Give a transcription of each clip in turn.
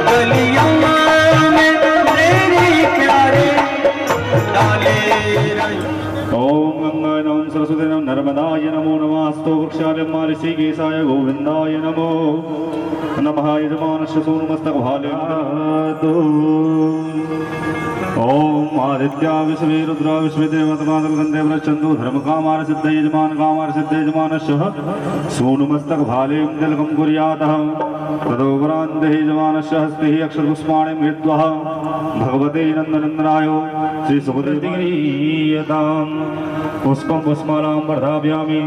गलियों में तेरे प्यारे डाले रहे। ओम गंगाय नमः सरस्वती नमः नर्मदाय नमो नमस्तु वृक्षाय ऋषिकेशाय गोविंदाय नमो नमः यजमानस्य सूनुमस्तकभाले ओम आदित्या विश्वे रुद्रा विश्वे देवतमादलगंधे व्रचंदु धर्मकामार सिद्ध यजमान कामार सिद्ध यजमानस्य सूनुमस्तकभाले जलकं कुर्यातः ततो वरान्ते यजमानस्य हस्ते अक्षरपुष्पाणि मृत्वा भगवते नन्दनन्दनाय श्री सुखदेवगीयताम् पुष्पं पुष्पमालां वर्धापयामि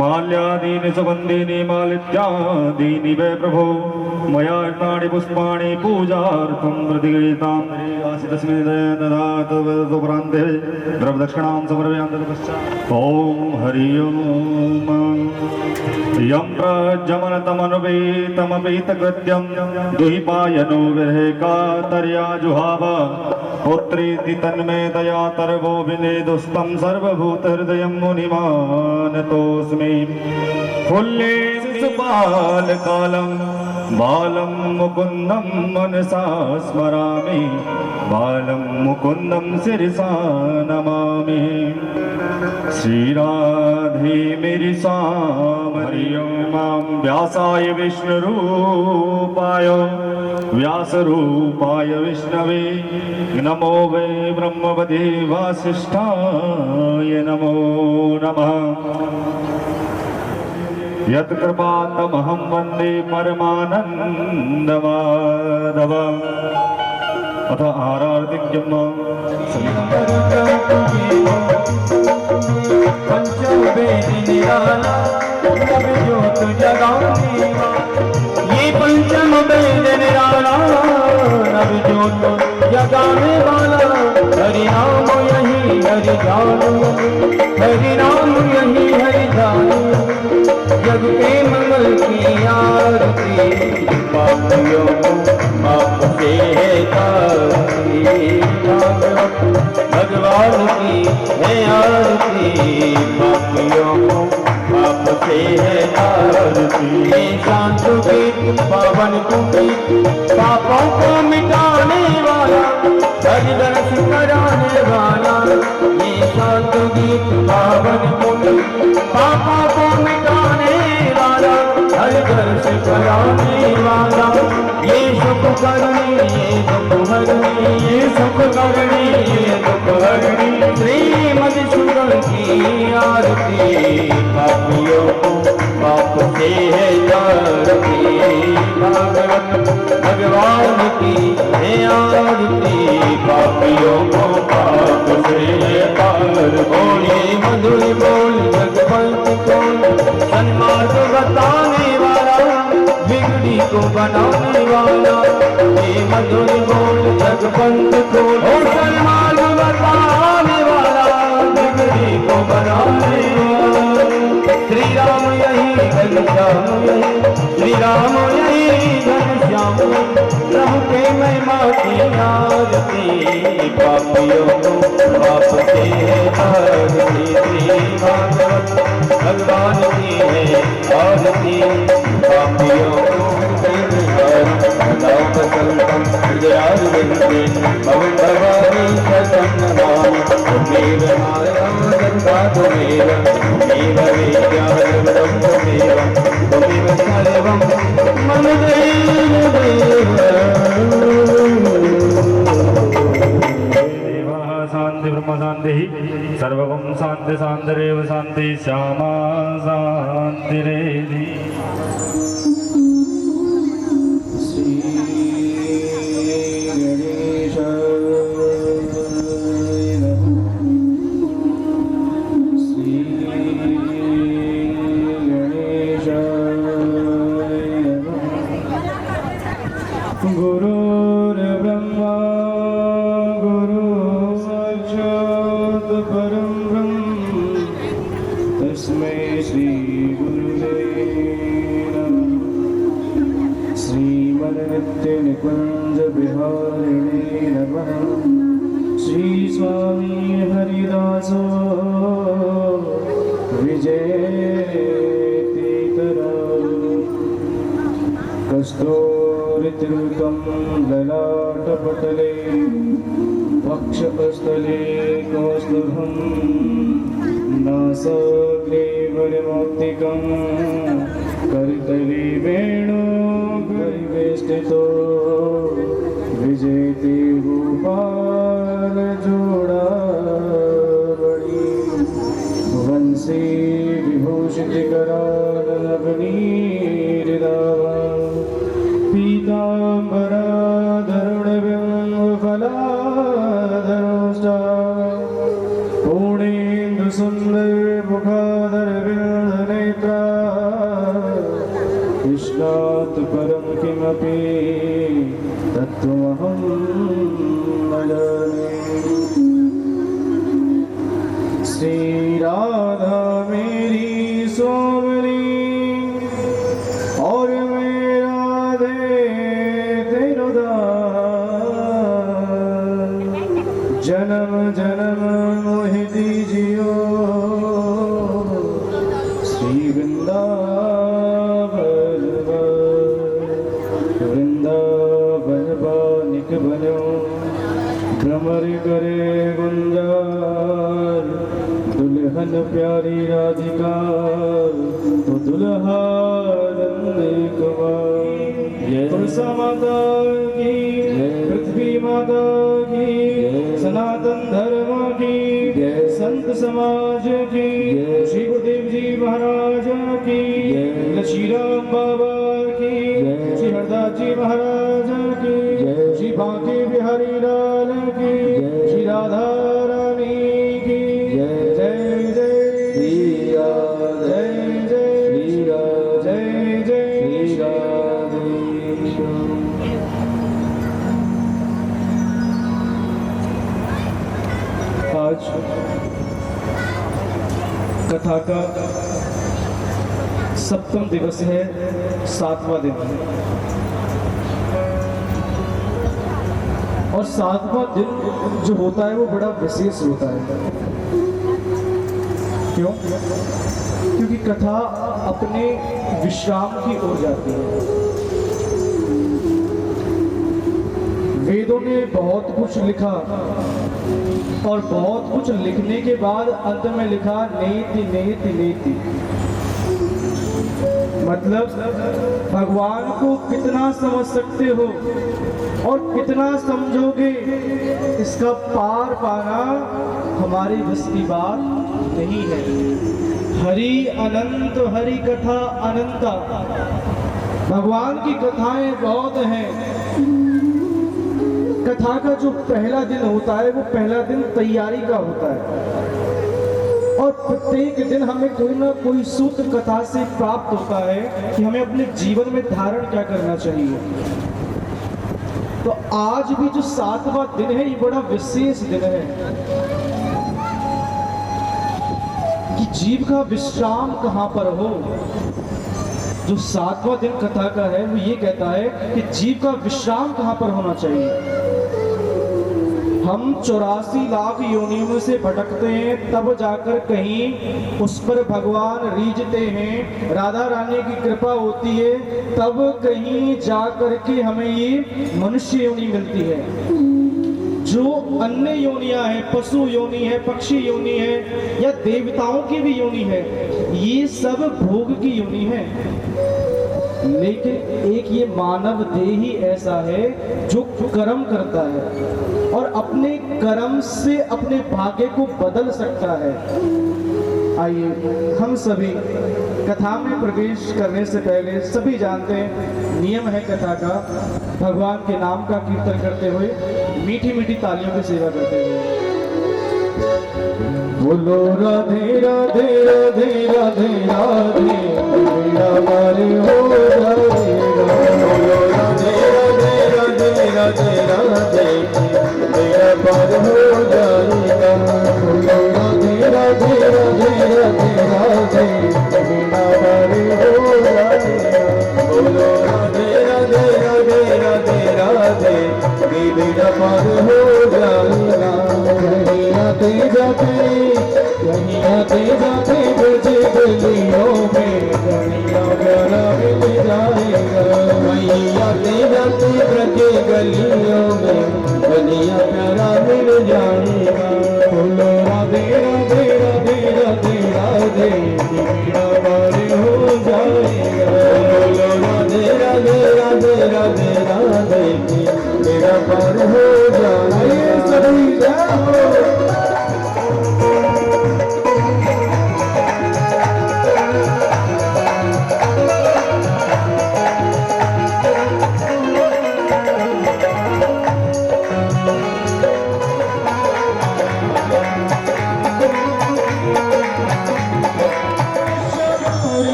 माल्यादीनि सुगन्धीनि मालित्यादीनि वै प्रभो मया अर्पणानि पुष्पाणि पूजार्थं प्रतिगृहीताम् तस्मै ददातु वदतुपरान्ते द्रव्यदक्षिणां समर्पयामि तत्पश्चात् ॐ हरि ओम् यं प्रजमनतमनुपेतमपेतकृत्यं दुहिपायनो विरहे कातर्या जुहाव पुत्रेति तन्मे दया तर्वो विनेदुस्तं सर्वभूतहृदयं मुनिमानतोऽस्मि फुल्ले शिशुपालकालं बालं मुकुन्दं मनसा स्मरामि बालं मुकुन्दं शिरसा नमामि श्रीराधे मेरि स्वाम हरि ओम व्यासाय विष्णुरूपाय व्यासरूपाय विष्णवे नमो वै ब्रह्मवदे वासिष्ठाय नमो नमः यत्कृपातमहं वन्दे परमानन्दमाधवम् अथ आरार्तिक्यम् पंचवेदी निराला नव ज्योत जगाने ये पंचम वेद निराला नव ज्योत जगाने वाला हरि नाम यही हरि जानो हरि नाम यही हरि जानो जग के मंगल की आरती पापियों पाप से है तारती भगवान की है आरती पापियों पाप से है आरती शांत गीत पावन गीत पापों को मिटाने वाला हरि दर्श कराने वाला ये शांत गीत पावन गीत पापों को मिटाने वाला हरि दर्श कराने वाला ये सुख करनी ये दुख हरनी ये सुख करनी ये दुख हरनी श्री मधुसूदन की आरती पापियों को पाप से है जारती भागवत भगवान की है आरती पापियों को पाप से है पार बोले मधुर बोल जगवंत बोल सन्मार्ग बताने वाला बिगड़ी को बनाने वाला ये मधुर बोल जगवंत बोल सन्मार्ग बताने वाला बिगड़ी को बनाने वाला श्री राम यही घनश्याम यही श्री राम यही घनश्याम प्रभु के महिमा की आरती पापियों को पाप से आरती श्री भागवत भगवान की है आरती पापियों को भगवानी सतनाम तुमेव माया तुमेव तुमेव विद्यारं तुमेव तुमेव सर्वं मम देव देवः शान्ति ब्रह्म शान्तिः सर्वं शान्ति शान्तिरेव शान्ति श्यामा शान्तिरेधि गुरुर्ब्रह्मा गुरुर्साक्षात् परं ब्रह्म तस्मै श्री गुरुवे नमः श्रीमन्नित्यनिकुञ्ज विहारिणे नमः श्री स्वामी हरिदासो विजयतीतरा कस्तूर परितृतं ललाटपटले वक्षस्थले कौस्तुभं नासाग्रे वरमौक्तिकं करतले वेणुगरिवेष्टितो विजयते गोपाल जोड़ावड़ी वंशी विभूषितकरालनवनीरिदावा पीताम्बराधरुणबिम्बफलाधरोष्टा पूर्णेन्दुसुन्दरमुखाधरविन्दनेत्रा कृष्णात् परं किमपि तत्त्वमहं न जाने। श्री राधा मेरी सोमनी और मेरा दे तेरो दान, जन्म जन्म मोहि दीजियो श्री वृंदावन वृंदावन बानिक बनो भ्रमर करे गुंजार दुल्हन प्यारी राधिका तो दुल्हा नंद कुमार। तुलसा माता की पृथ्वी माता की सनातन धर्म की संत समाज की श्री गुरुदेव जी महाराज की श्री राम बाबा की श्री हरदास जी महाराज की श्री बांके बिहारी लाल की श्री राधा रानी की जय जय श्री राधे जय जय श्री राधे जय जय श्री राधे। आज कथा का सप्तम दिवस है, 7वां दिन है और 7वां दिन जो होता है वो बड़ा विशेष होता है। क्यों? क्योंकि कथा अपने विश्राम की ओर जाती है। वेदों ने बहुत कुछ लिखा और बहुत कुछ लिखने के बाद अंत में लिखा नेति नेति नेति, मतलब भगवान को कितना समझ सकते हो और कितना समझोगे इसका पार पाना हमारी बस की बात नहीं है। हरि अनंत, हरि कथा अनंता, भगवान की कथाएं बहुत हैं। कथा का जो पहला दिन होता है वो पहला दिन तैयारी का होता है और प्रत्येक दिन हमें कोई ना कोई सूत्र कथा से प्राप्त होता है कि हमें अपने जीवन में धारण क्या करना चाहिए। तो आज भी जो 7वां दिन है ये बड़ा विशेष दिन है कि जीव का विश्राम कहां पर हो। जो 7वां दिन कथा का है वो ये कहता है कि जीव का विश्राम कहां पर होना चाहिए। हम 84 लाख योनियों से भटकते हैं, तब जाकर कहीं उस पर भगवान रीझते हैं, राधा रानी की कृपा होती है, तब कहीं जाकर के हमें ये मनुष्य योनि मिलती है। जो अन्य योनियां हैं, पशु योनि है, पक्षी योनि है या देवताओं की भी योनि है, ये सब भोग की योनि है। लेकिन एक ये मानव देह ही ऐसा है जो कर्म करता है और अपने कर्म से अपने भाग्य को बदल सकता है। आइए हम सभी कथा में प्रवेश करने से पहले सभी जानते हैं नियम है कथा का, भगवान के नाम का कीर्तन करते हुए मीठी मीठी तालियों की सेवा करते हुए बोलो राधे राधे राधे राधे राधे मेरा मारे हो जाएगा। बोलो राधे राधे राधे राधे राधे मेरा पार हो जाएगा। बोलो राधे राधे राधे राधे राधे मेरा पार हो जाएगा। बोलो राधे राधे राधे राधे राधे मेरा पार हो जाएगा। कहीं आते जाते बजे गलियों में गलियां प्यारा मिल जाएगा। राधे राधे राधे की मेरा पार हो जाए।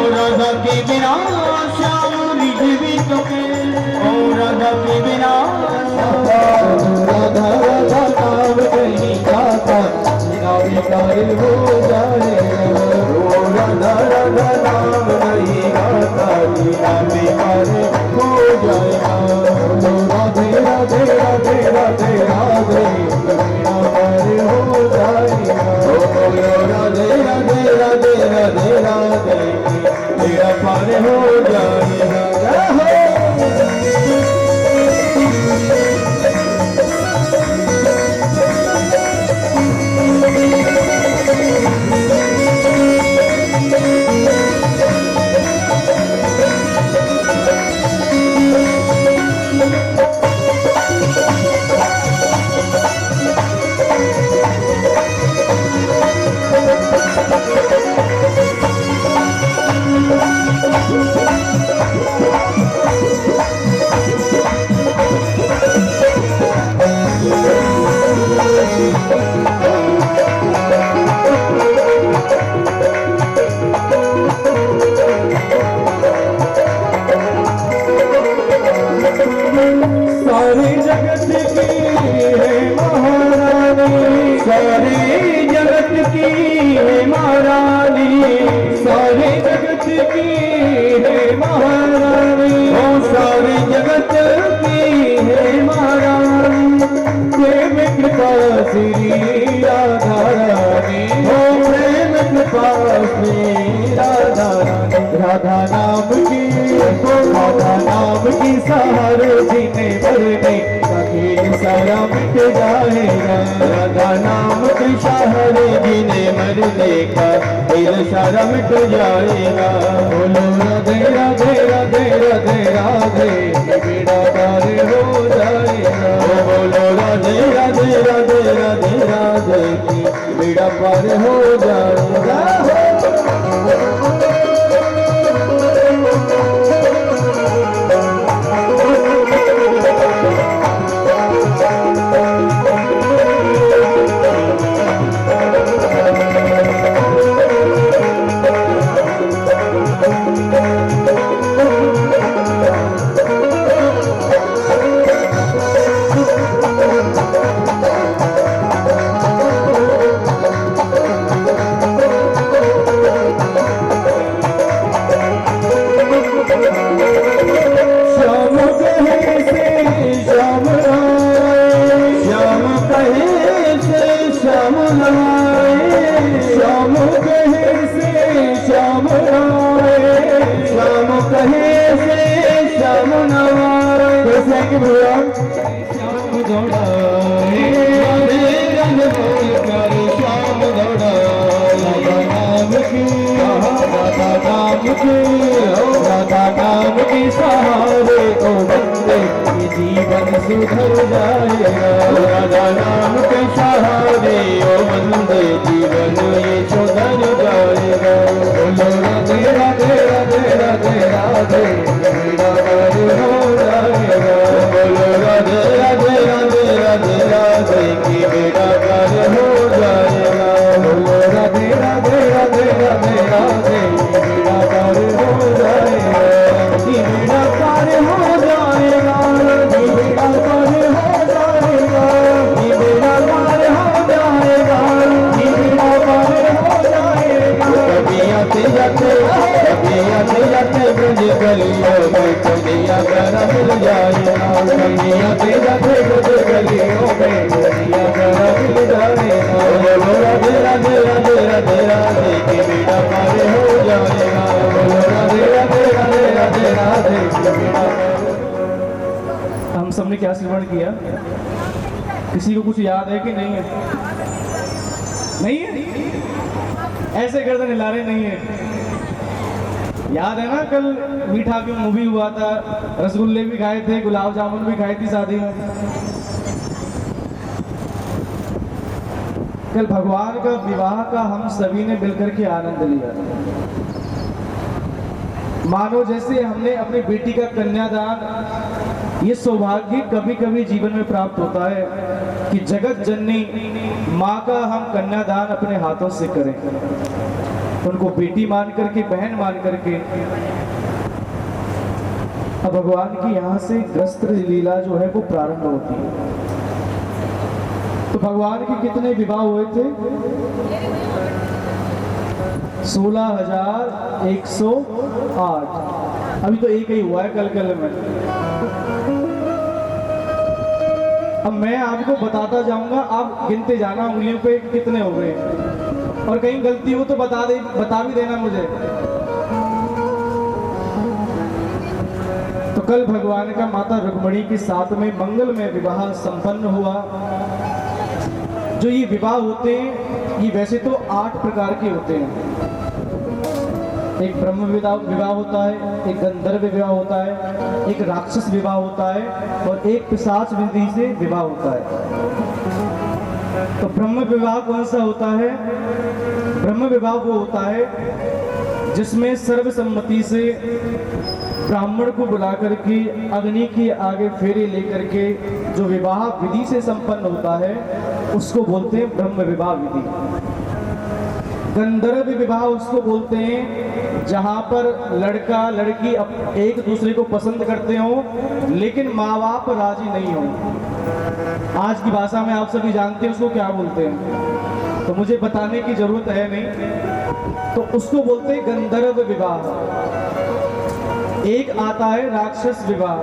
राधा के बिना श्याम भी तो राधा के बिना राधा राधा नाम कहीं जाता बिना विकार हो जाए। राधा राधा नाम नहीं गाता बिना विकार हो जाएगा। राधे राधे राधे राधे राधे बिना पार हो जाएगा। राधे राधे राधे राधे राधे मेरा पार हो जाएगा। सारे जगत की है महारानी, सारे जगत की है महारानी, सारे जगत की है महारानी, ओ सारे जगत की है महारानी। प्रेम कृपा श्री राधा रानी, ओ प्रेम कृपा श्री राधा रानी। राधा नाम की सहारे जीने मरने अकेले सारा मिट जाएगा। राधा नाम के सहारे जीने मरने का दिल सारा मिट जाएगा। बोलो राधे राधे राधे राधे राधे बेड़ा पार हो जाएगा। बोलो राधे राधे राधे राधे राधे बेड़ा पार हो जाएगा। राधा नाम के सहारे को बंदे जीवन सुधर जाएगा। राधा नाम के सहारे ओ बंदे जीवन ये सुधर जाएगा। बोलो राधे राधे राधे राधे राधे मेरा पार हो जाएगा। बोलो राधे राधे राधे राधे राधे की मेरा पार हो जाएगा। बोलो राधे राधे राधे राधे राधे मेरा पार हो जाएगा। मेरा पार हो जाएगा। मेरा पार हो जाएगा। मेरा पार हो जाएगा। मेरा पार हो जाएगा। कभी आते जाते ब्रज गलियों में कलिया करा मिल जाएगा। कभी आते जाते ब्रज गलियों में कलिया करा मिल जाएगा। बोलो राधे राधे राधे राधे राधे कि मेरा पार हो जाएगा। बोलो राधे राधे राधे राधे राधे कि मेरा हम सबने क्या श्रवण किया? किसी को कुछ याद है कि नहीं है? नहीं है? ऐसे गर्दन हिला रहे नहीं है। याद है ना, कल मीठा की मूवी हुआ था, रसगुल्ले भी खाए थे, गुलाब जामुन भी खाई थी शादी में। कल भगवान का विवाह का हम सभी ने मिलकर के आनंद लिया। मानो जैसे हमने अपनी बेटी का कन्यादान, ये सौभाग्य कभी कभी जीवन में प्राप्त होता है कि जगत जननी माँ का हम कन्यादान अपने हाथों से करें, उनको बेटी मान करके, बहन मान करके। अब भगवान की यहाँ से ग्रस्त लीला जो है वो प्रारंभ होती है। तो भगवान के कितने विवाह हुए थे? 16,108। अभी तो एक ही हुआ है कल में। अब मैं आपको बताता जाऊंगा, आप गिनते जाना उंगलियों पे कितने हो गए, और कहीं गलती हो तो बता भी देना मुझे। तो कल भगवान का माता रुक्मिणी के साथ में मंगलमय विवाह संपन्न हुआ। जो ये विवाह होते हैं, ये वैसे तो 8 प्रकार के होते हैं। एक ब्रह्म विवाह होता है, एक गंधर्व विवाह होता है, एक राक्षस विवाह होता है, और एक पिशाच विधि से विवाह होता है। तो ब्रह्म विवाह कौन सा होता है? ब्रह्म विवाह वो होता है जिसमें सर्वसम्मति से ब्राह्मण को बुला करके अग्नि के आगे फेरे लेकर के जो विवाह विधि से संपन्न होता है, उसको बोलते हैं ब्रह्म विवाह विधि। गंधर्व विवाह उसको बोलते हैं जहां पर लड़का लड़की एक दूसरे को पसंद करते हो, लेकिन माँ बाप राजी नहीं हो। आज की भाषा में आप सभी जानते हैं उसको क्या बोलते हैं, तो मुझे बताने की जरूरत है नहीं। तो उसको बोलते हैं गंधर्व विवाह। एक आता है राक्षस विवाह।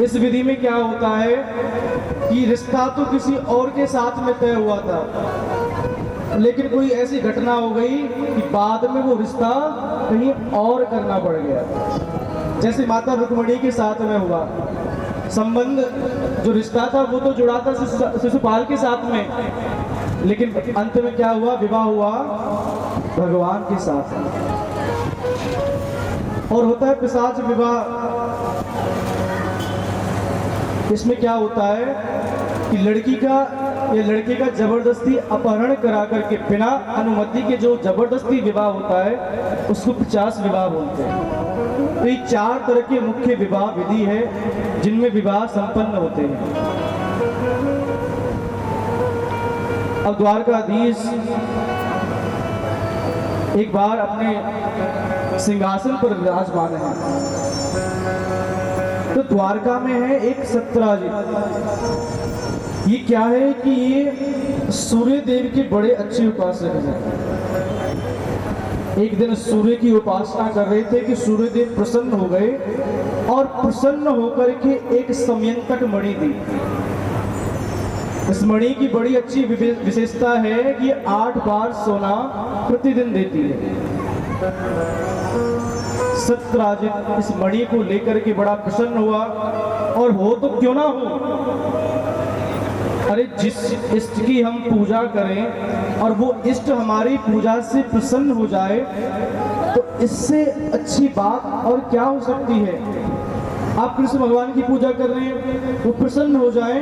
इस विधि में क्या होता है कि रिश्ता तो किसी और के साथ में तय हुआ था, लेकिन कोई ऐसी घटना हो गई कि बाद में वो रिश्ता कहीं और करना पड़ गया। जैसे माता रुक्मिणी के साथ में हुआ संबंध, जो रिश्ता था वो तो जुड़ा था शिशुपाल के साथ में, लेकिन अंत में क्या हुआ? विवाह हुआ भगवान के साथ। और होता है पिशाच विवाह। इसमें क्या होता है कि लड़की का या लड़के का जबरदस्ती अपहरण करा करके बिना अनुमति के जो जबरदस्ती विवाह होता है, उसको पिशाच विवाह बोलते हैं। तो ये 4 तरह के मुख्य विवाह विधि है जिनमें विवाह संपन्न होते हैं। अब द्वारकाधीश एक बार अपने सिंहासन पर विराजमान है। तो द्वारका में है एक सत्यराजित। ये क्या है कि ये सूर्य देव के बड़े अच्छे उपासक हैं। एक दिन सूर्य की उपासना कर रहे थे कि सूर्य देव प्रसन्न हो गए, और प्रसन्न होकर के एक समयंतक मणि दी। इस मणि की बड़ी अच्छी विशेषता है कि 8 बार सोना प्रतिदिन देती है। सत्यराजित इस मणि को लेकर के बड़ा प्रसन्न हुआ, और हो तो क्यों ना हो, अरे जिस इष्ट की हम पूजा करें और वो इष्ट हमारी पूजा से प्रसन्न हो जाए, तो इससे अच्छी बात और क्या हो सकती है। आप कृष्ण भगवान की पूजा कर रहे हैं, वो प्रसन्न हो जाए,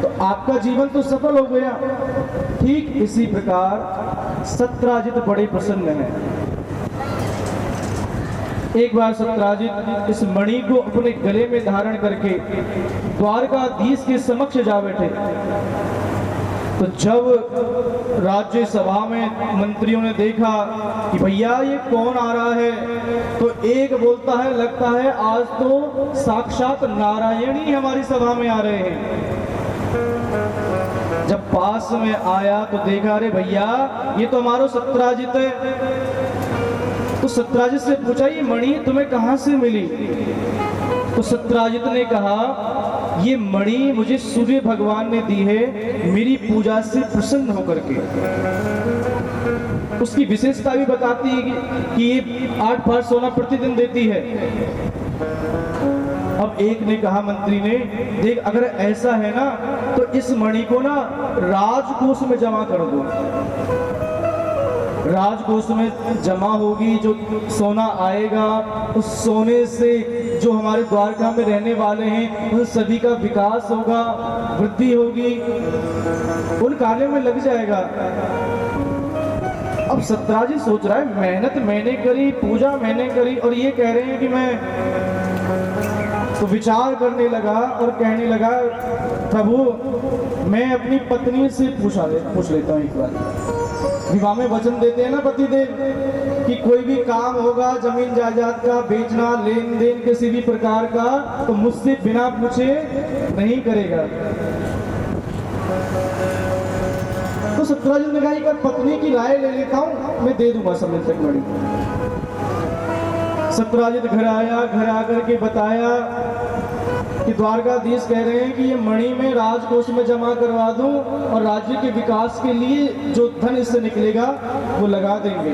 तो आपका जीवन तो सफल हो गया। ठीक इसी प्रकार सत्यराजित बड़े प्रसन्न हैं। एक बार सत्यराजित इस मणि को अपने गले में धारण करके द्वारकाधीश के समक्ष जा बैठे। तो जब राज्य सभा में मंत्रियों ने देखा कि भैया ये कौन आ रहा है, तो एक बोलता है लगता है आज तो साक्षात नारायण ही हमारी सभा में आ रहे हैं। जब पास में आया तो देखा, अरे भैया ये तो हमारा सत्यराजित है। तो सत्यराजित से पूछा, ये मणि तुम्हें कहां से मिली? तो सत्यराजित ने कहा, ये मणि मुझे सूर्य भगवान ने दी है मेरी पूजा से प्रसन्न होकर के। उसकी विशेषता भी बताती है कि ये 8 बार सोना प्रतिदिन देती है। अब एक ने कहा, मंत्री ने, देख अगर ऐसा है ना तो इस मणि को ना राजकोष में जमा कर दो। राजकोष में जमा होगी, जो सोना आएगा उस सोने से जो हमारे द्वारका में रहने वाले हैं उन सभी का विकास होगा, वृद्धि होगी, उन कार्यों में लग जाएगा। अब सत्राजित सोच रहा है मेहनत मैंने करी, पूजा मैंने करी, और ये कह रहे हैं कि मैं तो विचार करने लगा और कहने लगा प्रभु मैं अपनी पत्नी से पूछ लेता हूँ एक बार। विवाह में वचन देते हैं ना पतिदेव कि कोई भी काम होगा जमीन जायदाद का बेचना, लेन देन किसी भी प्रकार का, तो मुझसे बिना पूछे नहीं करेगा। तो सत्राजित ने कहा एक बार पत्नी की राय ले लेता हूँ, मैं दे दूंगा समय तक मणि। सत्राजित घर आया, घर आकर के बताया कि द्वारकाधीश कह रहे हैं कि ये मणि में राजकोष में जमा करवा दूं और राज्य के विकास के लिए जो धन इससे निकलेगा वो लगा देंगे।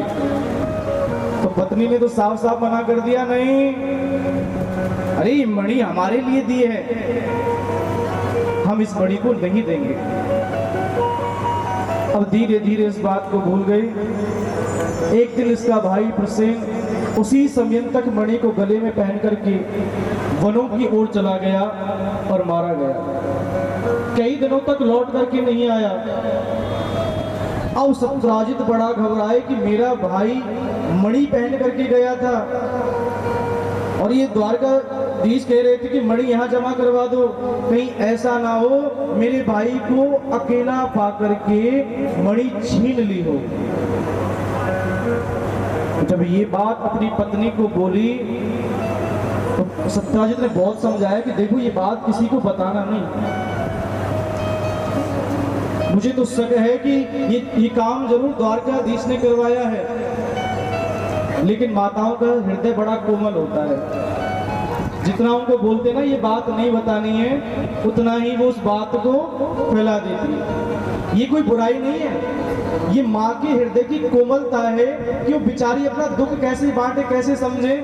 तो पत्नी ने तो साफ साफ मना कर दिया, नहीं, अरे ये मणि हमारे लिए दिए है, हम इस मणि को नहीं देंगे। अब धीरे धीरे इस बात को भूल गई। एक दिन इसका भाई प्रसेन उसी समय तक मणि को गले में पहन करके वनों की ओर चला गया और मारा गया। कई दिनों तक लौट करके नहीं आया। अब सत्राजित बड़ा घबराए कि मेरा भाई मणि पहन करके गया था और ये द्वारकाधीश कह रहे थे कि मणि यहाँ जमा करवा दो, कहीं ऐसा ना हो मेरे भाई को अकेला पा करके मणि छीन ली हो। जब ये बात अपनी पत्नी को बोली तो सत्राजित ने बहुत समझाया कि देखो ये बात किसी को बताना नहीं, मुझे तो शक है कि ये काम जरूर द्वारकाधीश ने करवाया है, लेकिन माताओं का हृदय बड़ा कोमल होता है। जितना उनको बोलते ना ये बात नहीं बतानी है, उतना ही वो उस बात को फैला देती है। ये कोई बुराई नहीं है, ये माँ के हृदय की कोमलता है कि वो बेचारी अपना दुख कैसे बांटे, कैसे समझे,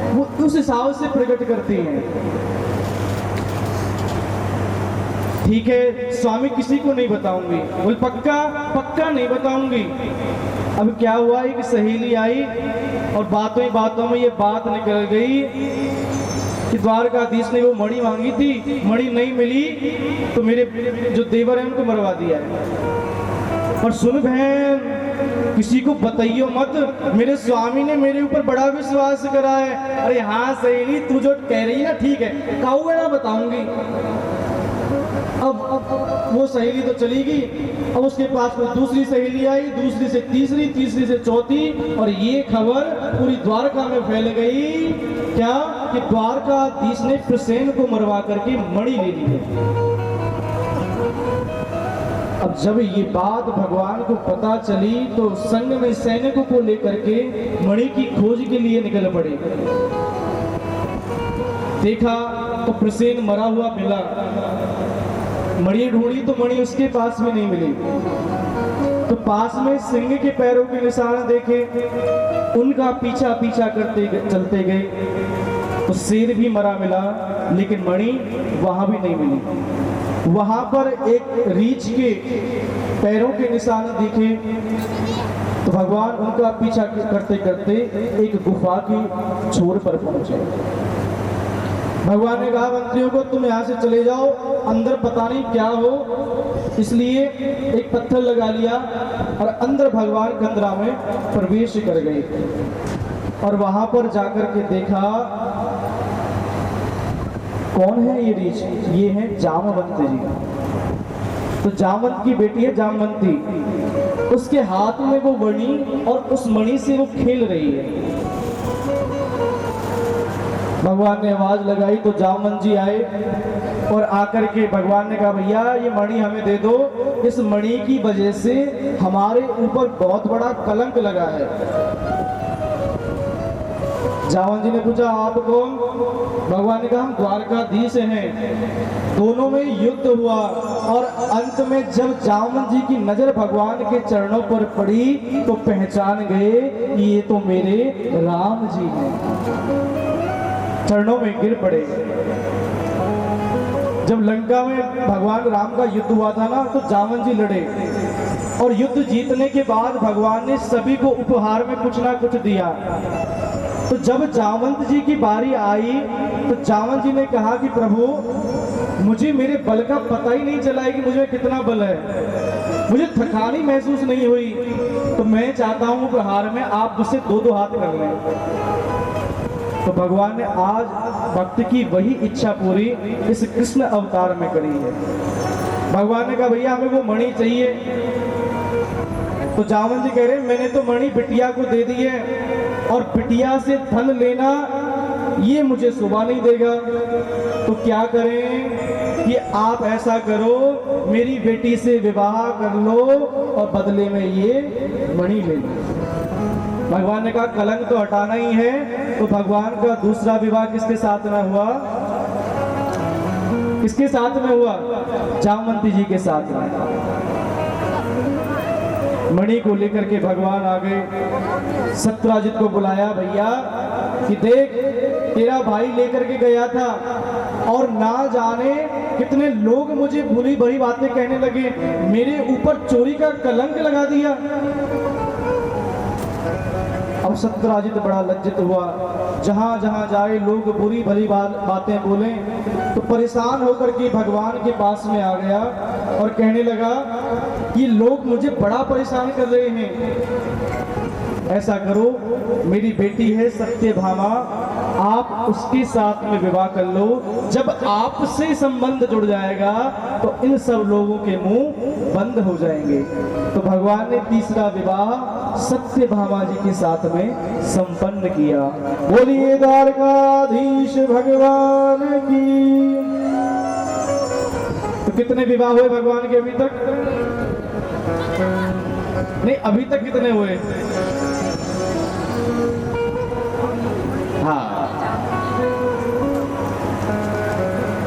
वो उस हिसाब से प्रकट करती हैं। ठीक है स्वामी किसी को नहीं बताऊंगी, बोल पक्का नहीं बताऊंगी। अब क्या हुआ, एक सहेली आई और बातों ही बातों में ये बात निकल गई कि द्वारकाधीश ने वो मणि मांगी थी, मणि नहीं मिली तो मेरे जो देवर हैं उनको मरवा दिया है। और सुन बहन किसी को बताइयो मत, मेरे स्वामी ने मेरे ऊपर बड़ा विश्वास करा है। अरे हाँ सहेली तू जो कह रही है ना ठीक है, कहूँ ना बताऊंगी। अब वो सहेली तो चली गई, अब उसके पास कोई दूसरी सहेली आई, दूसरी से तीसरी, तीसरी से चौथी, और ये खबर पूरी द्वारका में फैल गई क्या कि द्वारकाधीश ने प्रसेन को मरवा करके मणि ले ली है। अब जब ये बात भगवान को पता चली तो संग में सैनिकों को लेकर के मणि की खोज के लिए निकल पड़े। देखा तो प्रसेन मरा हुआ मिला, मणि ढूंढी तो मणि उसके पास में नहीं मिली। तो पास में सिंह के पैरों के निशान देखे, उनका पीछा करते चलते गए तो शेर भी मरा मिला, लेकिन मणि वहां भी नहीं मिली। वहां पर एक रीछ के पैरों के निशान दिखे तो भगवान उनका पीछा करते करते एक गुफा की छोर पर पहुंचे। भगवान ने कहा मंत्रियों को तुम यहाँ से चले जाओ, अंदर पता नहीं क्या हो, इसलिए एक पत्थर लगा लिया और अंदर भगवान गंधरा में प्रवेश कर गए। और वहां पर जाकर के देखा कौन है ये रीछ, ये है जामवंत जी। तो जामवंत की बेटी है जामवंती, उसके हाथ में वो मणि और उस मणि से वो खेल रही है। भगवान ने आवाज लगाई तो जामवंत जी आए और आकर के भगवान ने कहा भैया ये मणि हमें दे दो, इस मणि की वजह से हमारे ऊपर बहुत बड़ा कलंक लगा है। जामवंत जी ने पूछा आप कौन? भगवान ने कहा हम द्वारकाधीश हैं। दोनों में युद्ध हुआ और अंत में जब जामवंत जी की नजर भगवान के चरणों पर पड़ी तो पहचान गए कि ये तो मेरे राम जी हैं। चरणों में गिर पड़े। जब लंका में भगवान राम का युद्ध हुआ था ना तो जामवंत जी लड़े और युद्ध जीतने के बाद भगवान ने सभी को उपहार में कुछ ना कुछ दिया। तो जब जामवंत जी की बारी आई तो जामवंत जी ने कहा कि प्रभु, मुझे मेरे बल का पता ही नहीं चला है कि मुझे कितना बल है, मुझे थकान ही महसूस नहीं हुई, तो मैं चाहता हूं उपहार में आप मुझसे 2-2 हाथ कर लें। तो भगवान ने आज भक्त की वही इच्छा पूरी इस कृष्ण अवतार में करी है। भगवान ने कहा भैया हमें वो मणि चाहिए। तो जामवंत जी कह रहे मैंने तो मणि बिटिया को दे दी है और बिटिया से धन लेना ये मुझे शोभा नहीं देगा, तो क्या करें कि आप ऐसा करो, मेरी बेटी से विवाह कर लो और बदले में ये मणि ले लो। भगवान ने कहा कलंक तो हटाना ही है। तो भगवान का दूसरा विवाह किसके साथ में हुआ? किसके साथ में हुआ? जामवंती जी के साथ में। मणि को लेकर के भगवान आ गए, सत्यराजित को बुलाया, भैया कि देख तेरा भाई लेकर के गया था और ना जाने कितने लोग मुझे भूली भरी बातें कहने लगे, मेरे ऊपर चोरी का कलंक लगा दिया। अब सत्यराजित बड़ा लज्जित हुआ, जहां जहां जाए लोग बुरी भली बातें बोले, तो परेशान होकर के भगवान के पास में आ गया और कहने लगा कि लोग मुझे बड़ा परेशान कर रहे हैं, ऐसा करो मेरी बेटी है सत्यभामा, आप उसके साथ में विवाह कर लो, जब आपसे संबंध जुड़ जाएगा तो इन सब लोगों के मुंह बंद हो जाएंगे। तो भगवान ने तीसरा विवाह सत्यभामा जी के साथ में संपन्न किया। बोलिए द्वारकाधीश भगवान की। तो कितने विवाह हुए भगवान के अभी तक? नहीं, अभी तक कितने हुए? हाँ,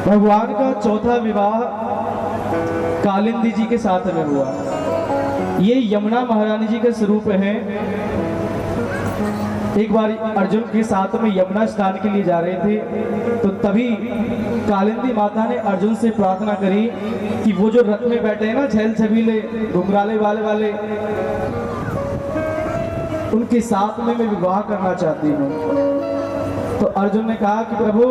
भगवान का चौथा विवाह कालिंदी जी के साथ में हुआ। ये यमुना महारानी जी का स्वरूप है। एक बार अर्जुन के साथ में यमुना स्नान के लिए जा रहे थे, तो तभी कालिंदी माता ने अर्जुन से प्रार्थना करी कि वो जो रथ में बैठे हैं ना, झैल छबीले घुंघराले वाले, उनके साथ में मैं विवाह करना चाहती हूँ। तो अर्जुन ने कहा कि प्रभु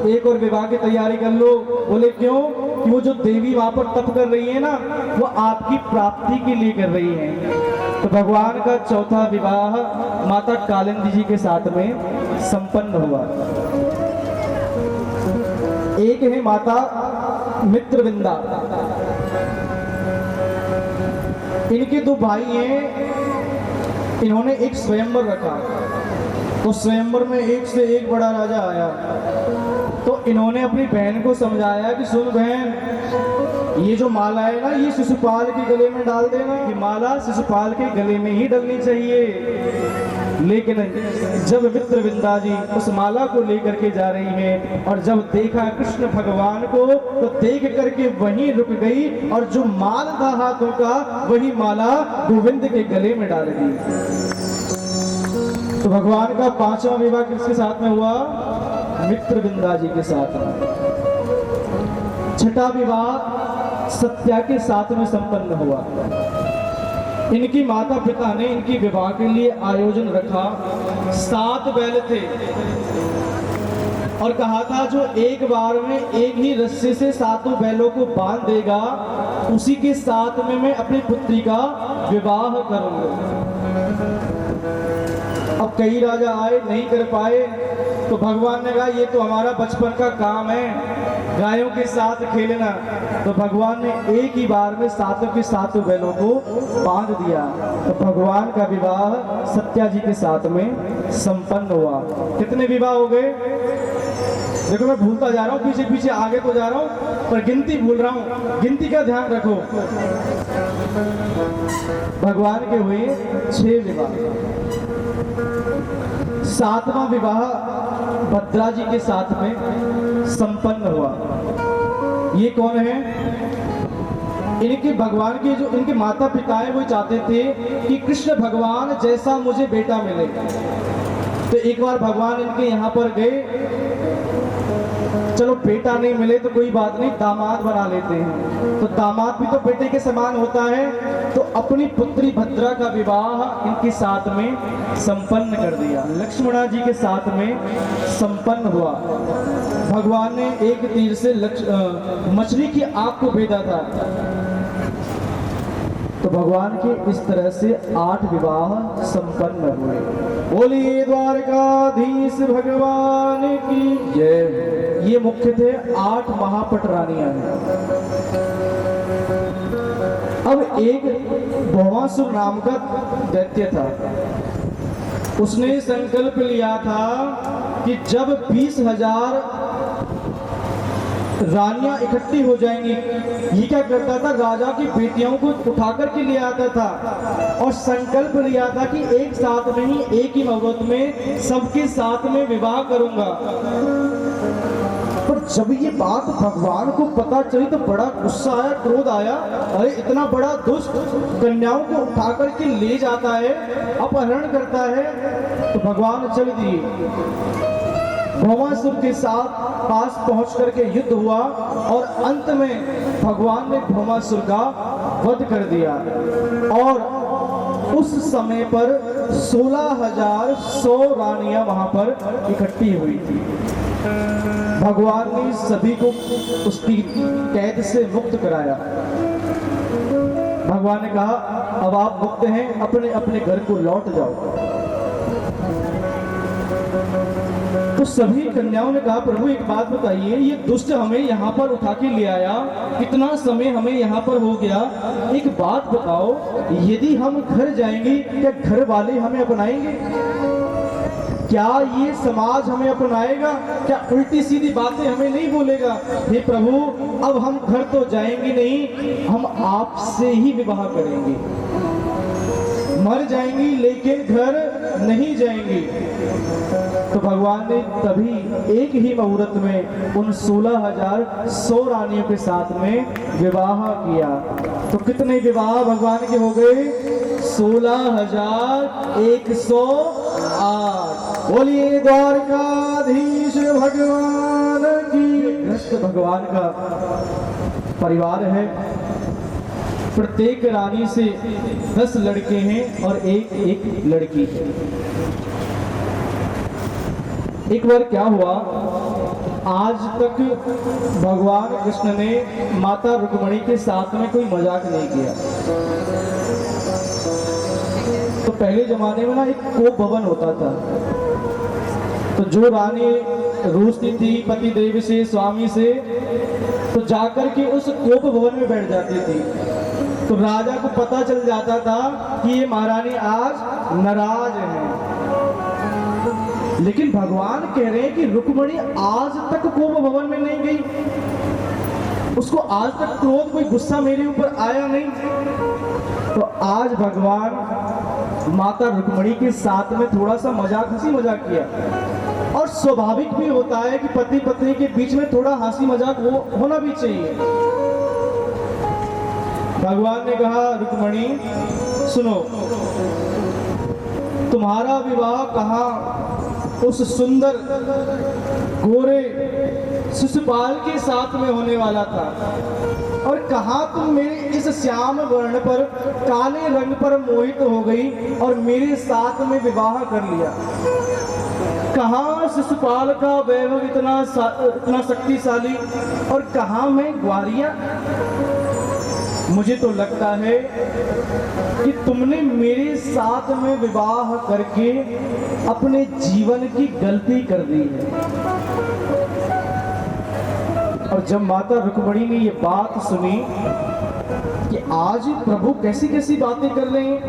एक और विवाह की तैयारी कर लो। बोले क्यों? कि वो जो देवी वहां पर तप कर रही है ना, वो आपकी प्राप्ति के लिए कर रही है। तो भगवान का चौथा विवाह माता कालिंदी जी के साथ में संपन्न हुआ। एक है माता मित्रविंदा, इनके 2 भाई हैं, इन्होंने एक स्वयंवर रखा। तो स्वयंवर में एक से एक बड़ा राजा आया, तो इन्होंने अपनी बहन को समझाया कि सुन बहन, ये जो माला है ना, ये शिशुपाल के गले में डाल देना। ये माला शिशुपाल के गले में ही डलनी चाहिए। लेकिन जब मित्रविंदा जी उस माला को लेकर के जा रही हैं और जब देखा कृष्ण भगवान को, तो देख करके वहीं रुक गई और जो माल था हाथों का, वही माला गोविंद के गले में डाल दी। तो भगवान का 5वां विवाह किसके साथ में हुआ? मित्रविंदा जी के साथ में। 6ठा विवाह सत्या के साथ में संपन्न हुआ। इनकी माता पिता ने इनकी विवाह के लिए आयोजन रखा। 7 बैल थे और कहा था जो एक बार में एक ही रस्से से 7 बैलों को बांध देगा, उसी के साथ में मैं अपनी पुत्री का विवाह करूंगा। अब कई राजा आए, नहीं कर पाए, तो भगवान ने कहा ये तो हमारा बचपन का काम है, गायों के साथ खेलना। तो भगवान ने एक ही बार में 7 के 7 बैलों को बांध दिया। तो भगवान का विवाह सत्या जी के साथ में संपन्न हुआ। कितने विवाह हो गए? देखो मैं भूलता जा रहा हूँ, पीछे पीछे आगे तो जा रहा हूँ, पर गिनती भूल रहा हूँ। गिनती का ध्यान रखो। भगवान के हुए 6 विवाह। 7वां विवाह भद्रा जी के साथ में संपन्न हुआ। ये कौन है? इनके भगवान के जो इनके माता पिता है, वो चाहते थे कि कृष्ण भगवान जैसा मुझे बेटा मिले। तो एक बार भगवान इनके यहाँ पर गए चलो बेटा नहीं मिले तो कोई बात नहीं, दामाद बना लेते हैं, तो दामाद भी तो बेटे के समान होता है। तो अपनी पुत्री भद्रा का विवाह इनके साथ में संपन्न कर दिया, लक्ष्मणा जी के साथ में संपन्न हुआ। भगवान ने एक तीर से मछली की आंख को भेदा था। तो भगवान के इस तरह से 8 विवाह संपन्न हुए। बोलिए द्वारकाधीश भगवान की जय। ये मुख्य थे 8 महापट रानियां हैं। अब एक भौमासुर नाम का दैत्य था, उसने संकल्प लिया था कि जब 20,000 रानियां इकट्ठी हो जाएंगी, ये क्या करता था, राजा की बेटियों को उठा करके ले आता था और संकल्प लिया था कि एक साथ में ही एक ही मुहूर्त में सबके साथ में विवाह करूंगा। पर जब ये बात भगवान को पता चली तो बड़ा गुस्सा आया, क्रोध आया। अरे इतना बड़ा दुष्ट कन्याओं को उठा करके ले जाता है, अपहरण करता है। तो भगवान चल दिए, भौमासुर के साथ पास पहुंच करके युद्ध हुआ और अंत में भगवान ने भौमासुर का वध कर दिया। और उस समय पर 16,100 रानियां वहां पर इकट्ठी हुई थी। भगवान ने सभी को उसकी कैद से मुक्त कराया। भगवान ने कहा अब आप मुक्त हैं, अपने अपने घर को लौट जाओ। तो सभी कन्याओं ने कहा प्रभु एक बात बताइए, ये दुष्ट हमें यहाँ पर उठा के ले आया, कितना समय हमें यहाँ पर हो गया, एक बात बताओ, यदि हम घर जाएंगे क्या घर वाले हमें अपनाएंगे? क्या ये समाज हमें अपनाएगा? क्या उल्टी सीधी बातें हमें नहीं बोलेगा? हे प्रभु अब हम घर तो जाएंगे नहीं, हम आपसे ही विवाह करेंगे, मर जाएंगी लेकिन घर नहीं जाएंगे। तो भगवान ने तभी एक ही मुहूर्त में उन 16,100 रानियों के साथ में विवाह किया। तो कितने विवाह भगवान के हो गए? 16,108। बोलिए द्वारकाधीश भगवान की। कृष्ण भगवान का परिवार है, प्रत्येक रानी से 10 लड़के हैं और एक लड़की है। एक बार क्या हुआ, आज तक भगवान कृष्ण ने माता रुक्मिणी के साथ में कोई मजाक नहीं किया। तो पहले जमाने में ना एक कोप भवन होता था, तो जो रानी रूसती थी पति देव से, स्वामी से, तो जाकर के उस कोप भवन में बैठ जाती थी। तो राजा को पता चल जाता था कि ये महारानी आज नाराज है। लेकिन भगवान कह रहे हैं कि रुक्मिणी आज तक कोप भवन में नहीं गई, उसको आज तक क्रोध कोई गुस्सा मेरे ऊपर आया नहीं। तो आज भगवान माता रुक्मिणी के साथ में थोड़ा सा हंसी मजाक किया। और स्वाभाविक भी होता है कि पति पत्नी के बीच में थोड़ा हंसी मजाक होना भी चाहिए। भगवान ने कहा रुक्मिणी सुनो, तुम्हारा विवाह कहाँ उस सुंदर गोरे शिशुपाल के साथ में होने वाला था, और कहाँ तुम मेरे इस श्याम वर्ण पर काले रंग पर मोहित हो गई और मेरे साथ में विवाह कर लिया। कहाँ शिशुपाल का वैभव इतना शक्तिशाली और कहाँ मैं ग्वारिया। मुझे तो लगता है कि तुमने मेरे साथ में विवाह करके अपने जीवन की गलती कर दी है। और जब माता रुक्मिणी ने ये बात सुनी कि आज प्रभु कैसी कैसी बातें कर रहे हैं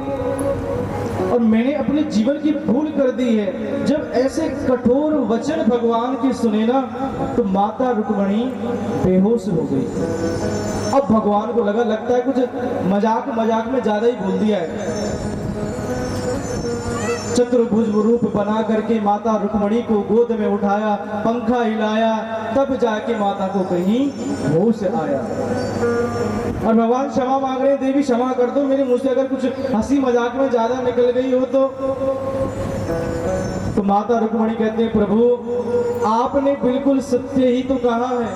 और मैंने अपने जीवन की भूल कर दी है, जब ऐसे कठोर वचन भगवान के सुने ना, तो माता रुक्मिणी बेहोश हो गई। अब भगवान को लगता है कुछ मजाक में ज्यादा ही बोल दिया है। चतुर्भुज रूप बना करके माता रुक्मिणी को गोद में उठाया, पंखा हिलाया, तब जाके माता को कहीं होश आया। और भगवान क्षमा मांग रहे हैं, देवी क्षमा कर दो, मेरे मुंह से अगर कुछ हंसी मजाक में ज्यादा निकल गई हो तो। तो माता रुक्मणी कहते हैं, प्रभु आपने बिल्कुल सत्य ही तो कहा है।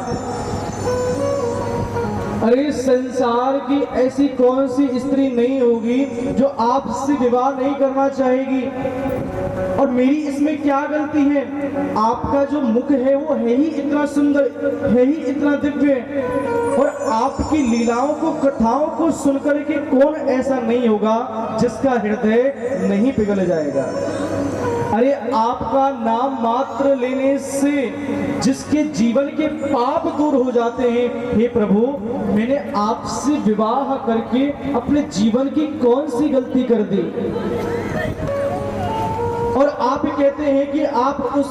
अरे संसार की ऐसी कौन सी स्त्री नहीं होगी जो आपसे विवाह नहीं करना चाहेगी, और मेरी इसमें क्या गलती है? आपका जो मुख है वो है ही इतना सुंदर, है ही इतना दिव्य, और आपकी लीलाओं को, कथाओं को सुनकर के कौन ऐसा नहीं होगा जिसका हृदय नहीं पिघल जाएगा। अरे आपका नाम मात्र लेने से जिसके जीवन के पाप दूर हो जाते हैं, हे प्रभु मैंने आपसे विवाह करके अपने जीवन की कौन सी गलती कर दी? और आप कहते हैं कि आप उस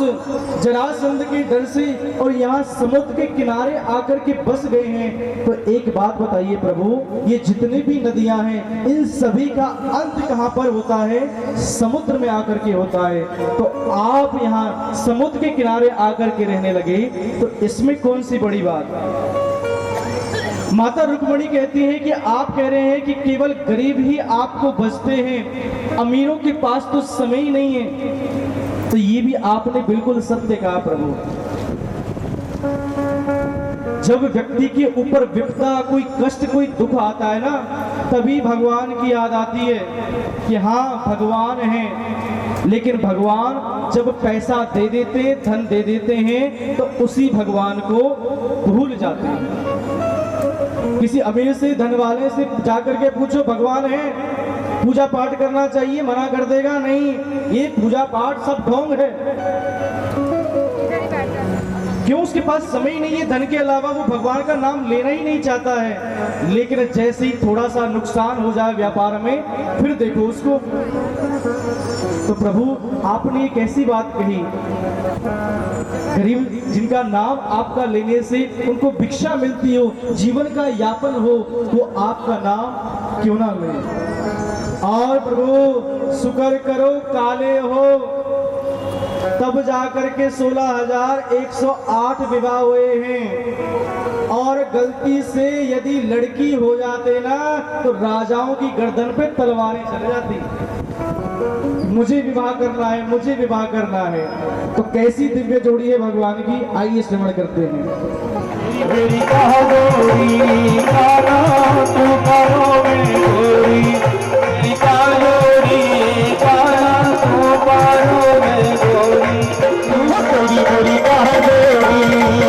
जरासंध के डर से और यहाँ समुद्र के किनारे आकर के बस गए हैं। तो एक बात बताइए प्रभु, ये जितने भी नदियां हैं इन सभी का अंत कहाँ पर होता है? समुद्र में आकर के होता है। तो आप यहाँ समुद्र के किनारे आकर के रहने लगे, तो इसमें कौन सी बड़ी बात? माता रुक्मणी कहती है कि आप कह रहे हैं कि केवल गरीब ही आपको बचते हैं, अमीरों के पास तो समय ही नहीं है। तो ये भी आपने बिल्कुल सत्य कहा प्रभु। जब व्यक्ति के ऊपर विपदा, कोई कष्ट, कोई दुख आता है ना, तभी भगवान की याद आती है कि हाँ भगवान है। लेकिन भगवान जब पैसा दे देते हैं, धन दे देते हैं, तो उसी भगवान को भूल जाते हैं। किसी अमीर से, धन वाले से जाकर के पूछो भगवान है, पूजा पाठ करना चाहिए, मना कर देगा नहीं, ये पूजा पाठ सब ढोंग है। क्यों? उसके पास समय नहीं है, धन के अलावा वो भगवान का नाम लेना ही नहीं चाहता है। लेकिन जैसे ही थोड़ा सा नुकसान हो जाए व्यापार में, फिर देखो उसको। तो प्रभु आपने एक ऐसी बात कही, गरीब जिनका नाम आपका लेने से उनको भिक्षा मिलती हो, जीवन का यापन हो, वो आपका नाम क्यों ना ले? और प्रभु शुक्र करो काले हो, तब जाकर के 16,108 विवाह हुए हैं। और गलती से यदि लड़की हो जाते ना, तो राजाओं की गर्दन पे तलवारें चल जाती। मुझे विवाह करना है, मुझे विवाह करना है। तो कैसी दिव्य जोड़ी है भगवान की, आइए श्रवण करते हैं। मेरी कहानी काना तू पारो में गोरी, मेरी कहानी काना तू पारो में गोरी, गोरी गोरी कहानी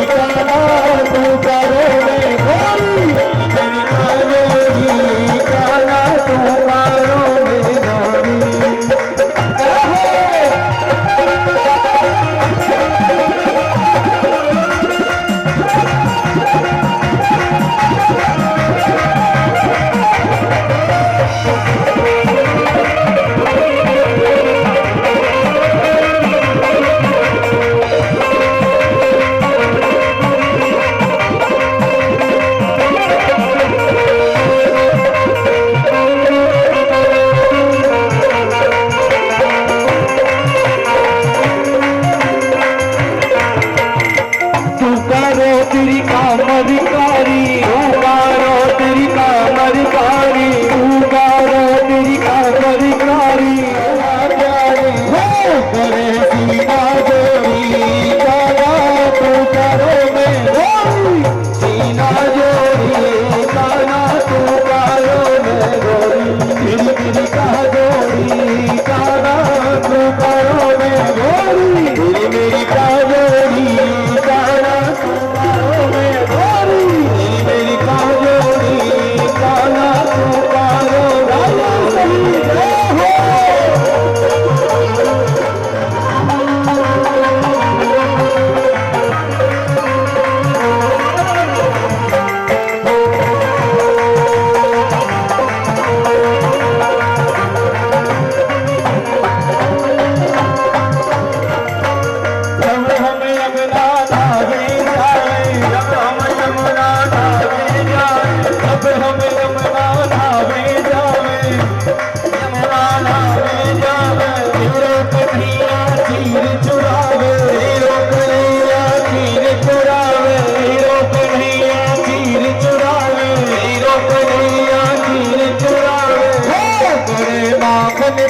काना तू पारो में गोरी, मेरी कहानी काना तू पारो में गोरी।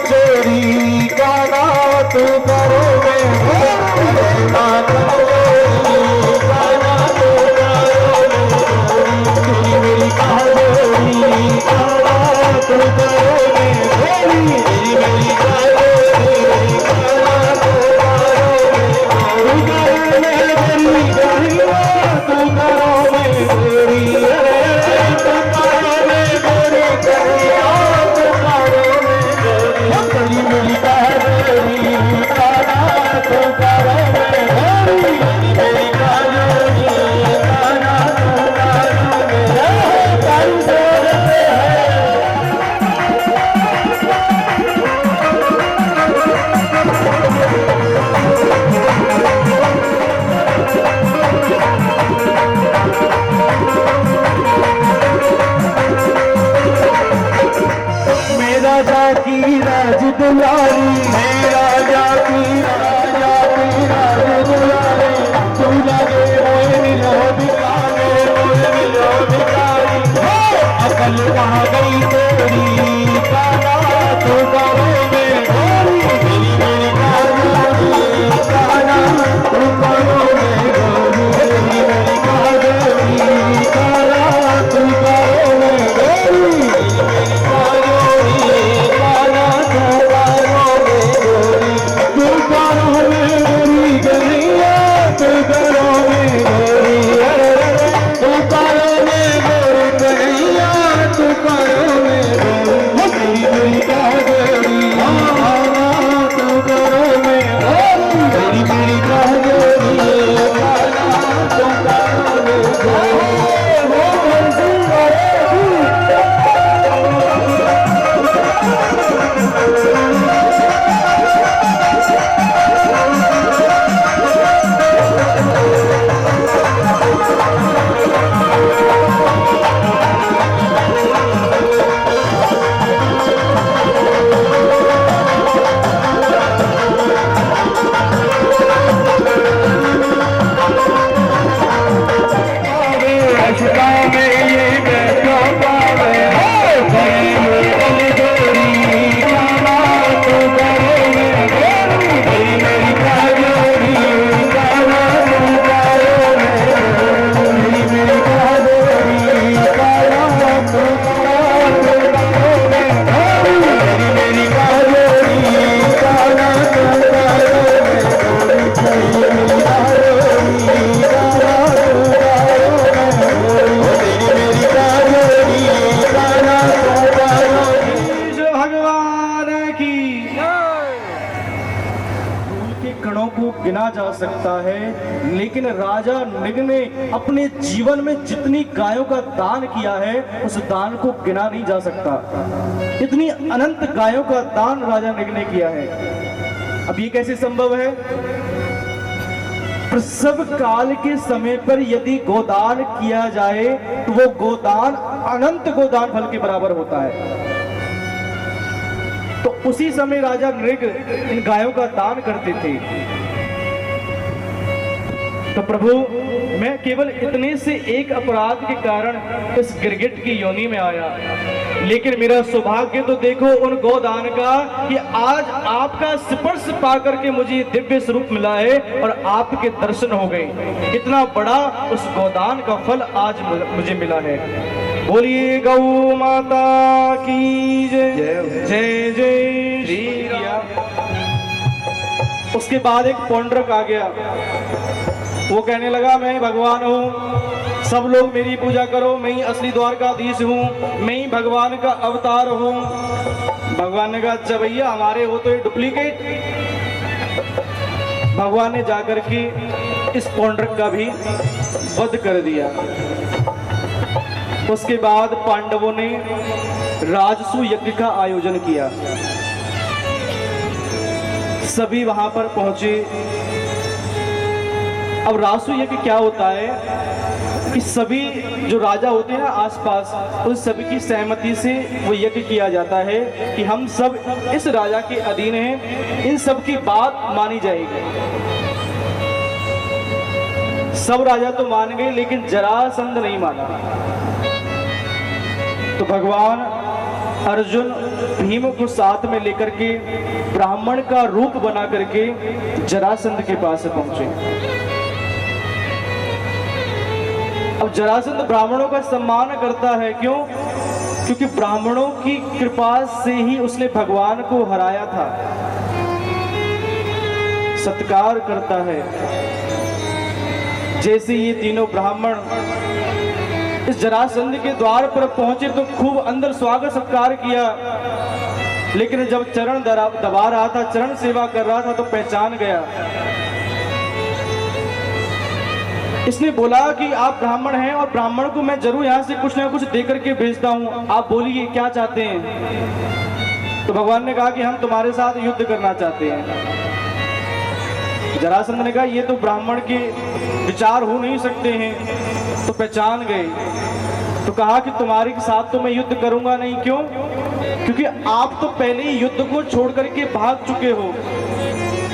चोरी का ना तू करो है, लेकिन राजा निग ने अपने जीवन में जितनी गायों का दान किया है उस दान को गिना नहीं जा सकता। इतनी अनंत गायों का दान राजा निग ने किया है। अब ये कैसे संभव है? प्रसव काल के समय पर यदि गोदान किया जाए तो वो गोदान अनंत गोदान फल के बराबर होता है। तो उसी समय राजा नृग इन गायों का दान करते थे। तो प्रभु, मैं केवल इतने से एक अपराध के कारण इस गिरगिट की योनि में आया, लेकिन मेरा सौभाग्य तो देखो उन गोदान का कि आज आपका स्पर्श पाकर के मुझे दिव्य स्वरूप मिला है और आपके दर्शन हो गए। इतना बड़ा उस गोदान का फल आज मुझे मिला है। बोलिए गौ माता की जय जय जय श्री राम। उसके बाद एक पौंड्रक आ गया। वो कहने लगा, मैं भगवान हूँ, सब लोग मेरी पूजा करो, मैं ही असली द्वारकाधीश हूँ, मैं ही भगवान का अवतार हूँ। भगवान ने कहा, अच्छा भैया, हमारे हो तो ये डुप्लीकेट। भगवान ने जाकर के इस पौंड्रक का भी वध कर दिया। उसके बाद पांडवों ने राजसू यज्ञ का आयोजन किया। सभी वहां पर पहुंचे। अब राजसू यज्ञ क्या होता है कि सभी जो राजा होते हैं ना आसपास, उस सभी की सहमति से वो यज्ञ किया जाता है कि हम सब इस राजा के अधीन हैं, इन सब की बात मानी जाएगी। सब राजा तो मान गए, लेकिन जरासंध नहीं माना। तो भगवान अर्जुन भीम को साथ में लेकर के ब्राह्मण का रूप बना करके जरासंध के पास पहुंचे। अब जरासंध ब्राह्मणों का सम्मान करता है, क्यों? क्योंकि ब्राह्मणों की कृपा से ही उसने भगवान को हराया था। सत्कार करता है। जैसे ये तीनों ब्राह्मण इस जरासंध के द्वार पर पहुंचे तो खूब अंदर स्वागत सत्कार किया, लेकिन जब चरण दबा रहा था, चरण सेवा कर रहा था, तो पहचान गया। इसने बोला कि आप ब्राह्मण हैं और ब्राह्मण को मैं जरूर यहाँ से कुछ ना कुछ दे करके भेजता हूँ, आप बोलिए क्या चाहते हैं। तो भगवान ने कहा कि हम तुम्हारे साथ युद्ध करना चाहते हैं। जरासंध ने कहा, ये तो ब्राह्मण के विचार हो नहीं सकते हैं। तो पहचान गए। तो कहा कि तुम्हारे साथ तो मैं युद्ध करूंगा नहीं। क्यों? क्योंकि आप तो पहले ही युद्ध को छोड़ करके भाग चुके हो।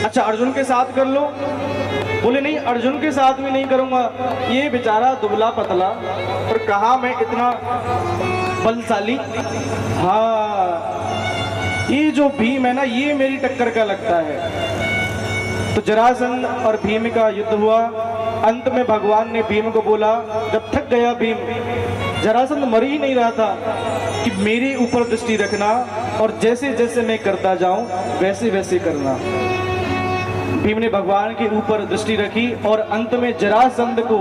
अच्छा, अर्जुन के साथ कर लो। बोले नहीं, अर्जुन के साथ भी नहीं करूंगा, ये बेचारा दुबला पतला, और कहा मैं इतना बलशाली। हाँ, ये जो भीम है ना, ये मेरी टक्कर का लगता है। तो जरासंध और भीम का युद्ध हुआ। अंत में भगवान ने भीम को बोला, जब थक गया भीम, जरासंध मर ही नहीं रहा था, कि मेरे ऊपर दृष्टि रखना और जैसे जैसे मैं करता जाऊं वैसे वैसे करना। भीम ने भगवान के ऊपर दृष्टि रखी और अंत में जरासंध को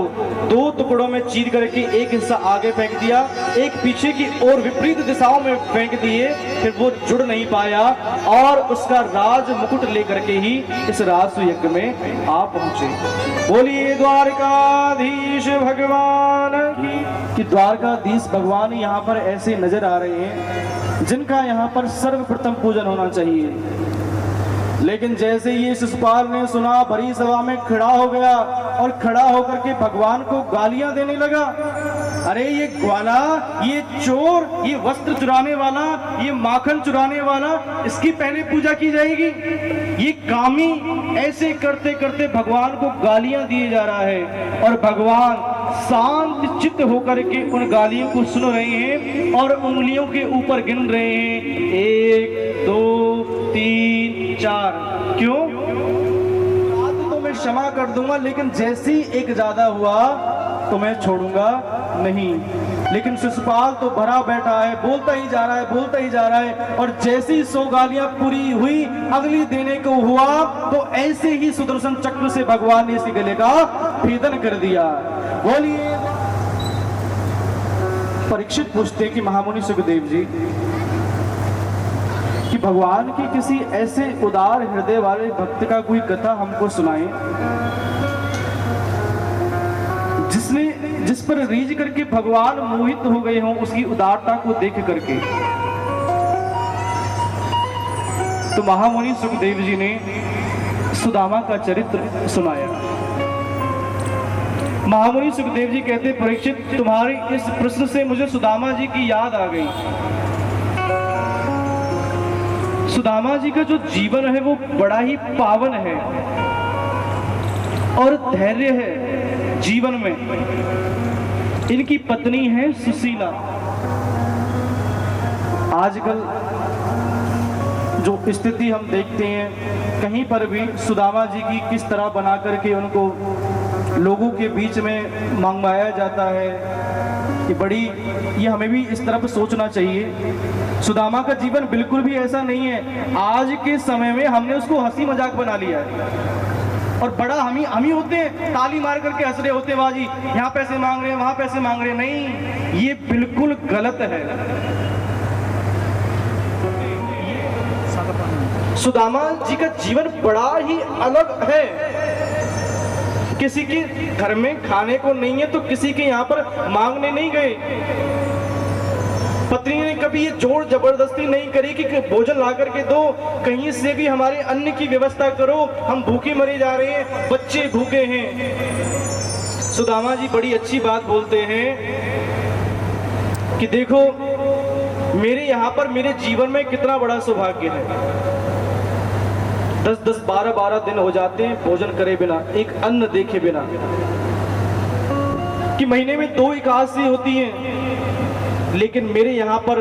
दो टुकड़ों में चीर करके एक हिस्सा आगे फेंक दिया, एक पीछे की ओर विपरीत दिशाओं में फेंक दिए। फिर वो जुड़ नहीं पाया और उसका राज मुकुट लेकर के ही इस राजसूय यज्ञ में आ पहुंचे। बोलिए द्वारकाधीश भगवान की। कि द्वारकाधीश भगवान यहाँ पर ऐसे नजर आ रहे हैं जिनका यहाँ पर सर्वप्रथम पूजन होना चाहिए। लेकिन जैसे ये शिशुपाल ने सुना, भरी सभा में खड़ा हो गया और खड़ा होकर के भगवान को गालियां देने लगा। अरे ये ग्वाला, ये चोर, ये वस्त्र चुराने वाला, ये माखन चुराने वाला, इसकी पहले पूजा की जाएगी। ये कामी, ऐसे करते करते भगवान को गालियां दिए जा रहा है और भगवान शांत चित्त होकर के उन गालियों को सुन रहे हैं और उंगलियों के ऊपर गिन रहे हैं, 1 2 3 4। क्यों? बात तो मैं क्षमा कर दूंगा, लेकिन जैसे ही एक ज्यादा हुआ तो मैं छोड़ूंगा नहीं। लेकिन शिशुपाल तो भरा बैठा है, बोलता ही जा रहा है, बोलता ही जा रहा है। और जैसे ही 100 गालियां पूरी हुई, अगली देने को हुआ तो ऐसे ही सुदर्शन चक्र से भगवान ने इसके गले का भेदन कर दिया। बोलिए। परीक्षित पूछते कि महामुनि सुखदेव जी, कि भगवान की किसी ऐसे उदार हृदय वाले भक्त का कोई कथा हमको सुनाएं जिस पर रीझ करके भगवान मोहित हो गए हों, उसकी उदारता को देख करके। तो महामुनि सुखदेव जी ने सुदामा का चरित्र सुनाया। महामुनि सुखदेव जी कहते, परीक्षित, तुम्हारे इस प्रश्न से मुझे सुदामा जी की याद आ गई। सुदामा जी का जो जीवन है वो बड़ा ही पावन है और धैर्य है जीवन में। इनकी पत्नी है सुशीला। आजकल जो स्थिति हम देखते हैं, कहीं पर भी सुदामा जी की किस तरह बना करके उनको लोगों के बीच में मंगवाया जाता है, ये हमें भी इस तरफ सोचना चाहिए। सुदामा का जीवन बिल्कुल भी ऐसा नहीं है। आज के समय में हमने उसको हंसी मजाक बना लिया है और बड़ा हम ही होते हैं, ताली मार करके हंस रहे होते हैं, बाजी यहाँ पैसे मांग रहे हैं, वहां पैसे मांग रहे हैं। नहीं, ये बिल्कुल गलत है। सुदामा जी का जीवन बड़ा ही अलग है। किसी के घर में खाने को नहीं है तो किसी के यहाँ पर मांगने नहीं गए। पत्नी ने कभी ये जोर जबरदस्ती नहीं करी कि भोजन ला करके दो, कहीं से भी हमारे अन्न की व्यवस्था करो, हम भूखे मरे जा रहे हैं, बच्चे भूखे हैं। सुदामा जी बड़ी अच्छी बात बोलते हैं कि देखो मेरे यहाँ पर मेरे जीवन में कितना बड़ा सौभाग्य है। 10-10, 12-12 दिन हो जाते हैं भोजन करे बिना, एक अन्न देखे बिना, कि महीने में 2 एकादशी होती हैं। लेकिन मेरे यहाँ पर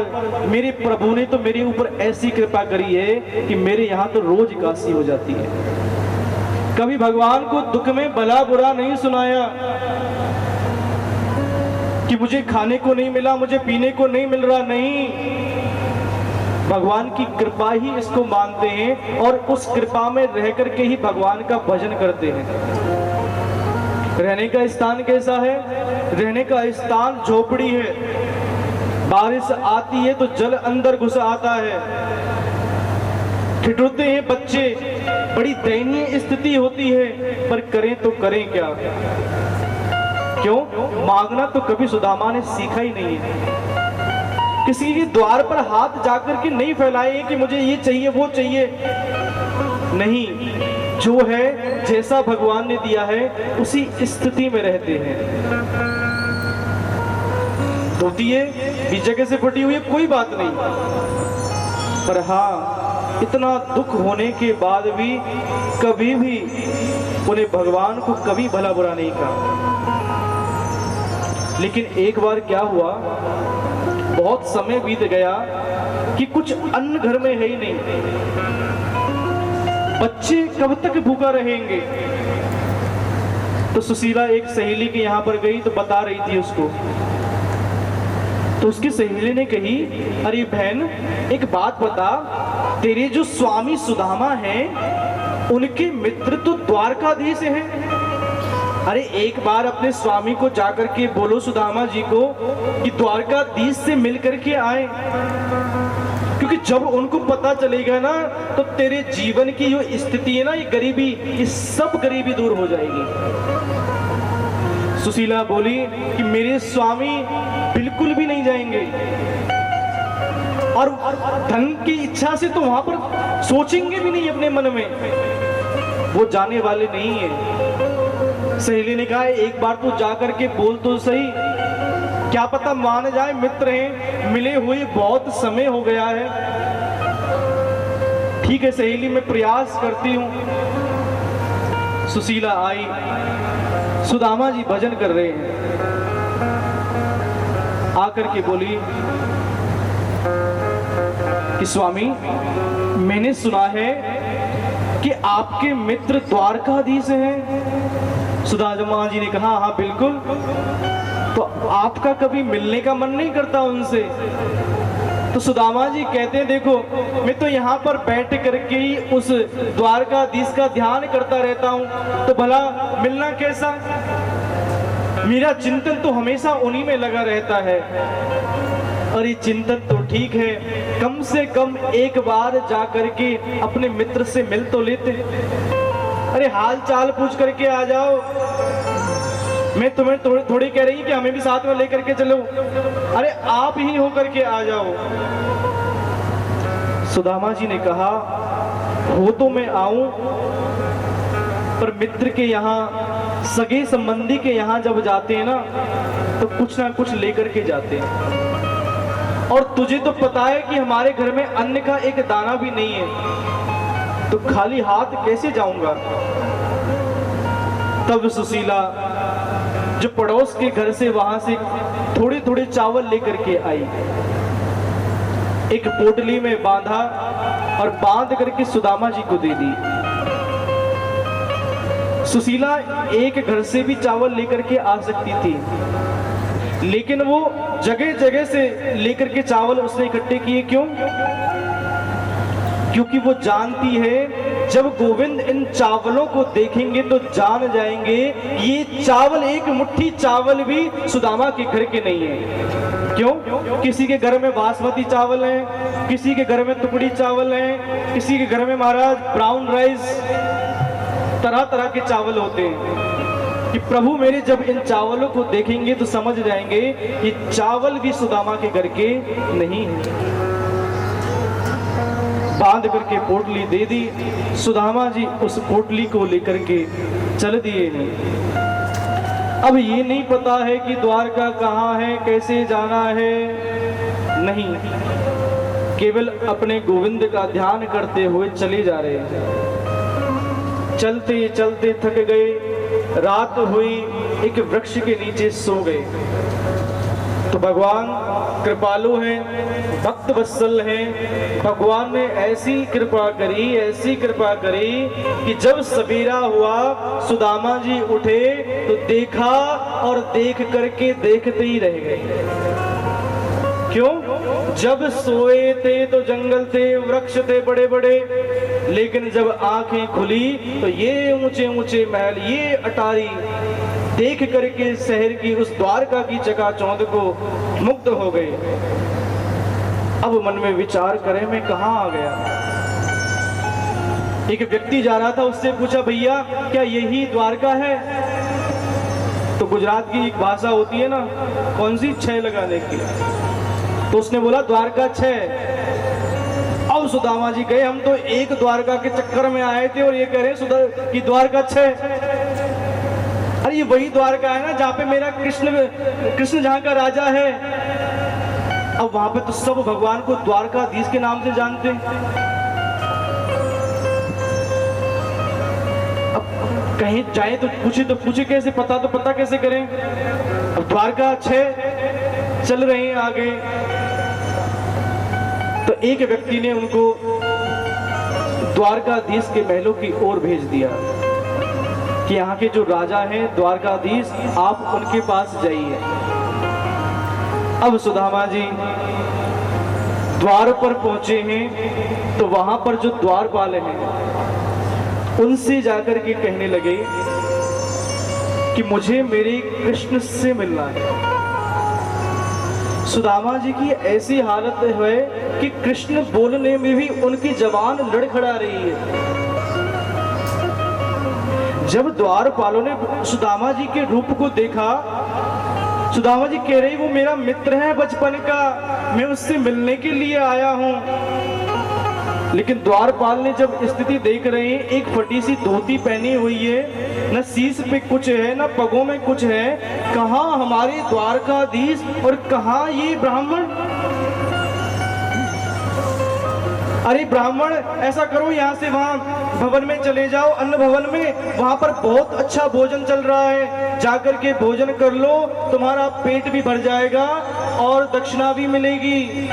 मेरे प्रभु ने तो मेरे ऊपर ऐसी कृपा करी है कि मेरे यहाँ तो रोज एकादशी हो जाती है। कभी भगवान को दुख में भला बुरा नहीं सुनाया कि मुझे खाने को नहीं मिला, मुझे पीने को नहीं मिल रहा। नहीं, भगवान की कृपा ही इसको मानते हैं और उस कृपा में रह करके ही भगवान का भजन करते हैं। रहने का स्थान कैसा है? रहने का स्थान झोपड़ी है। बारिश आती है तो जल अंदर घुस आता है, ठिठुरते हैं बच्चे, बड़ी दयनीय स्थिति होती है। पर करें तो करें क्या? क्यों? मांगना तो कभी सुदामा ने सीखा ही नहीं है। किसी के द्वार पर हाथ जाकर के नहीं फैलाए कि मुझे ये चाहिए वो चाहिए। नहीं, जो है जैसा भगवान ने दिया है उसी स्थिति में रहते हैं। धोती है बीच जगह से फटी हुई है, कोई बात नहीं, पर हाँ इतना दुख होने के बाद भी कभी भी उन्हें भगवान को कभी भला बुरा नहीं कहा। लेकिन एक बार क्या हुआ, बहुत समय बीत गया कि कुछ अन्न घर में है ही नहीं। बच्चे कब तक भूखा रहेंगे? तो सुशीला एक सहेली के यहाँ पर गई तो बता रही थी उसको। तो उसकी सहेली ने कही, अरे बहन एक बात बता, तेरे जो स्वामी सुदामा हैं उनके मित्र तो द्वारकाधीश हैं। अरे एक बार अपने स्वामी को जाकर के बोलो सुदामा जी को कि द्वारकाधीश से मिल करके आए, क्योंकि जब उनको पता चलेगा ना तो तेरे जीवन की जो स्थिति है ना, ये गरीबी, ये सब गरीबी दूर हो जाएगी। सुशीला बोली कि मेरे स्वामी बिल्कुल भी नहीं जाएंगे और धन की इच्छा से तो वहां पर सोचेंगे भी नहीं अपने मन में, वो जाने वाले नहीं है। सहेली ने कहा एक बार तू जाकर के बोल तो सही, क्या पता मान जाए, मित्र हैं, मिले हुए बहुत समय हो गया है। ठीक है सहेली, मैं प्रयास करती हूँ। सुशीला आई, सुदामा जी भजन कर रहे हैं, आकर के बोली कि स्वामी मैंने सुना है कि आपके मित्र द्वारकाधीश हैं। सुदामा जी ने कहा हाँ बिल्कुल, तो आपका कभी मिलने का मन नहीं करता उनसे? तो सुदामा जी कहते हैं देखो मैं तो यहाँ पर बैठ करके ही उस द्वारकाधीश का ध्यान करता रहता हूँ, तो भला मिलना कैसा? मेरा चिंतन तो हमेशा उन्हीं में लगा रहता है। और ये चिंतन तो ठीक है, कम से कम एक बार जा करके अपने मित्र से मिल तो लेते। अरे हाल चाल पूछ करके आ जाओ। मैं तुम्हें थोड़ी कह रही कि हमें भी साथ में लेकर के चलो, अरे आप ही होकर के आ जाओ। सुदामा जी ने कहा हो तो मैं आऊं, पर मित्र के यहाँ, सगे संबंधी के यहाँ जब जाते हैं ना तो कुछ ना कुछ लेकर के जाते हैं, और तुझे तो पता है कि हमारे घर में अन्न का एक दाना भी नहीं है, तो खाली हाथ कैसे जाऊंगा। तब सुशीला जो पड़ोस के घर से वहां से थोड़े थोड़े चावल लेकर के आई, एक पोटली में बांधा और बांध करके सुदामा जी को दे दी। सुशीला एक घर से भी चावल लेकर के आ सकती थी, लेकिन वो जगह जगह से लेकर के चावल उसने इकट्ठे किए। क्यों? क्योंकि वो जानती है जब गोविंद इन चावलों को देखेंगे तो जान जाएंगे ये चावल, एक मुट्ठी चावल भी सुदामा के घर के नहीं है। क्यों? किसी के घर में बासमती चावल है, किसी के घर में टुकड़ी चावल है, किसी के घर में महाराज ब्राउन राइस, तरह तरह के चावल होते हैं। कि प्रभु मेरे जब इन चावलों को देखेंगे तो समझ जाएंगे कि चावल भी सुदामा के घर के नहीं है। बांध करके पोटली दे दी। सुदामा जी उस पोटली को लेकर के चल दिए हैं। अब ये नहीं पता है कि द्वारका कहाँ है, कैसे जाना है, नहीं, केवल अपने गोविंद का ध्यान करते हुए चले जा रहे हैं। चलते चलते थक गए, रात हुई, एक वृक्ष के नीचे सो गए। तो भगवान कृपालु हैं, भक्त वत्सल हैं। भगवान ने ऐसी कृपा करी, ऐसी कृपा करी कि जब सवेरा हुआ सुदामा जी उठे तो देखा, और देख करके देखते ही रह गए। क्यों? जब सोए थे तो जंगल थे, वृक्ष थे बड़े बड़े, लेकिन जब आंखें खुली तो ये ऊंचे ऊंचे महल, ये अटारी देख करके शहर की उस द्वारका की चकाचौंध को मुग्ध हो गए। अब मन में विचार करें मैं कहाँ आ गया। एक व्यक्ति जा रहा था, उससे पूछा भैया क्या यही द्वारका है? तो गुजरात की एक भाषा होती है ना, कौन सी, छह लगाने की। तो उसने बोला द्वारका 6। अब सुदामा जी गए, हम तो एक द्वारका के चक्कर में आए थे और ये कह रहे हैं कि द्वारका 6। अरे ये वही द्वारका है ना जहाँ पे मेरा कृष्ण जहाँ का राजा है। अब वहां पे तो सब भगवान को द्वारकाधीश के नाम से जानते हैं। अब कहीं जाए तो पूछे कैसे, पता तो पता कैसे करें। अब द्वारका 6 चल रहे हैं आगे, तो एक व्यक्ति ने उनको द्वारकाधीश के महलों की ओर भेज दिया कि यहाँ के जो राजा हैं द्वारकाधीश, आप उनके पास जाइए। अब सुदामा जी द्वार पर पहुंचे हैं तो वहां पर जो द्वारपाल हैं उनसे जाकर के कहने लगे कि मुझे मेरे कृष्ण से मिलना है। सुदामा जी की ऐसी हालत है कि कृष्ण बोलने में भी उनकी जबान लड़खड़ा रही है। जब द्वारपालों ने सुदामा जी के रूप को देखा, सुदामा जी कह रही वो मेरा मित्र है बचपन का, मैं उससे मिलने के लिए आया हूं। लेकिन द्वारपाल ने जब स्थिति देख रहे हैं, एक फटी सी धोती पहनी हुई है, न शीश पे कुछ है न पगों में कुछ है, कहां हमारे द्वारकाधीश और कहां ये ब्राह्मण। अरे ब्राह्मण ऐसा करो, यहाँ से वहां भवन में चले जाओ, अन्न भवन में, वहां पर बहुत अच्छा भोजन चल रहा है, जाकर के भोजन कर लो, तुम्हारा पेट भी भर जाएगा और दक्षिणा भी मिलेगी,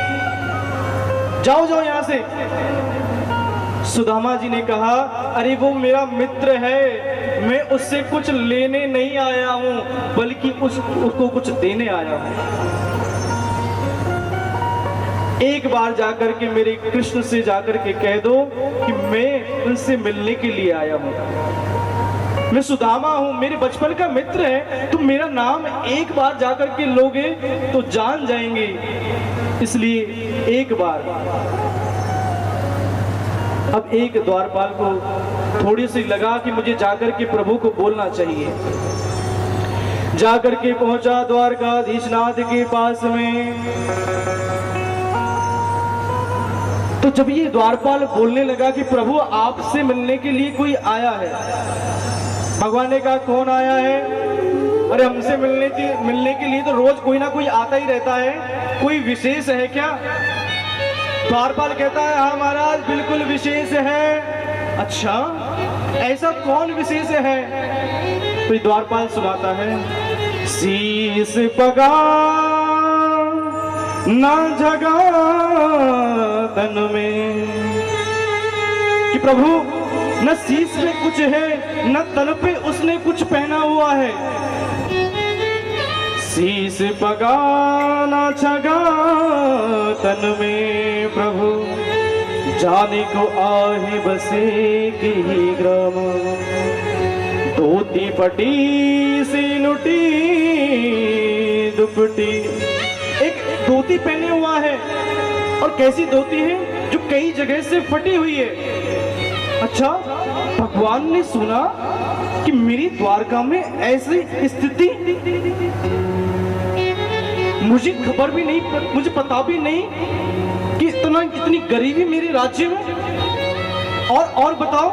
जाओ जाओ यहाँ से। सुदामा जी ने कहा अरे वो मेरा मित्र है, मैं उससे कुछ लेने नहीं आया हूं, बल्कि उसको कुछ देने आया हूं। एक बार जाकर के मेरे कृष्ण से जाकर के कह दो कि मैं उनसे मिलने के लिए आया हूं, मैं सुदामा हूं, मेरे बचपन का मित्र है, तुम मेरा नाम एक बार जाकर के लोगे तो जान जाएंगे, इसलिए एक बार। अब एक द्वारपाल को थोड़ी सी लगा कि मुझे जाकर के प्रभु को बोलना चाहिए। जाकर के पहुंचा द्वारकाधीशनाथ के पास में। तो जब ये द्वारपाल बोलने लगा कि प्रभु आपसे मिलने के लिए कोई आया है, भगवान ने कहा कौन आया है? अरे हमसे मिलने के लिए तो रोज कोई ना कोई आता ही रहता है, कोई विशेष है क्या? द्वारपाल कहता है हाँ महाराज बिल्कुल विशेष है। अच्छा ऐसा कौन विशेष है? तो द्वारपाल सुनाता है, शीस पगा ना जगा तन में, कि प्रभु न शीश में कुछ है न तन पे उसने कुछ पहना हुआ है। शीश पगा ना जगा तन में प्रभु, जाने को आहे बसे की ग्राम, धोती पटी सी लुटी दुपटी। एक धोती पहने हुआ है, और कैसी धोती है? जो कई जगह से फटी हुई है। अच्छा भगवान ने सुना कि मेरी द्वारका में ऐसी स्थिति, मुझे खबर भी नहीं, मुझे पता भी नहीं कि इतनी गरीबी मेरे राज्य में। और बताओ,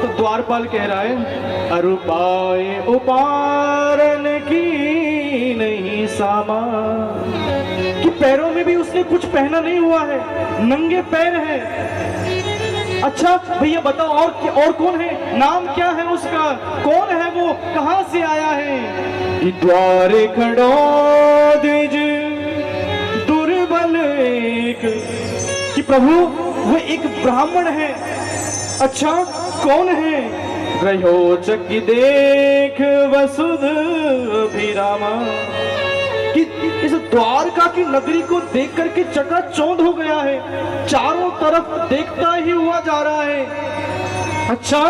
तो द्वारपाल कह रहा है अरुपाए उपारन की नहीं सामा, कि पैरों में भी उसने कुछ पहना नहीं हुआ है, नंगे पैर है। अच्छा भैया बताओ और कौन है? नाम क्या है उसका? कौन है वो? कहां से आया है? द्वार खड़ो द्विज दुर्बल एक, कि प्रभु वो एक ब्राह्मण है। अच्छा कौन है? रहो चकी देख वसुध अभिरामा, कि इस द्वारका की नगरी को देख करके चकाचौंध हो गया है, चारों तरफ देखता ही हुआ जा रहा है। अच्छा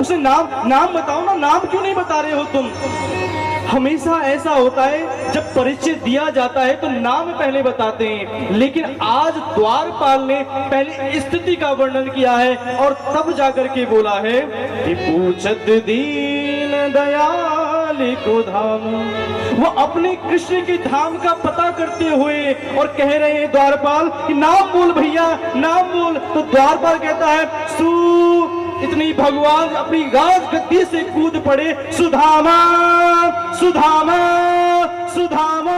उसे नाम बताओ ना, नाम क्यों नहीं बता रहे हो तुम? हमेशा ऐसा होता है जब परिचय दिया जाता है तो नाम पहले बताते हैं, लेकिन आज द्वारपाल ने पहले स्थिति का वर्णन किया है और तब जाकर के बोला है कि पूछत दीन दयाल को धाम। वो अपने कृष्ण के धाम का पता करते हुए और कह रहे हैं द्वारपाल कि नाम बोल भैया, नाम बोल। तो द्वारपाल कहता है इतनी भगवान अपनी राज गद्दी से कूद पड़े, सुधामा सुधामा सुधामा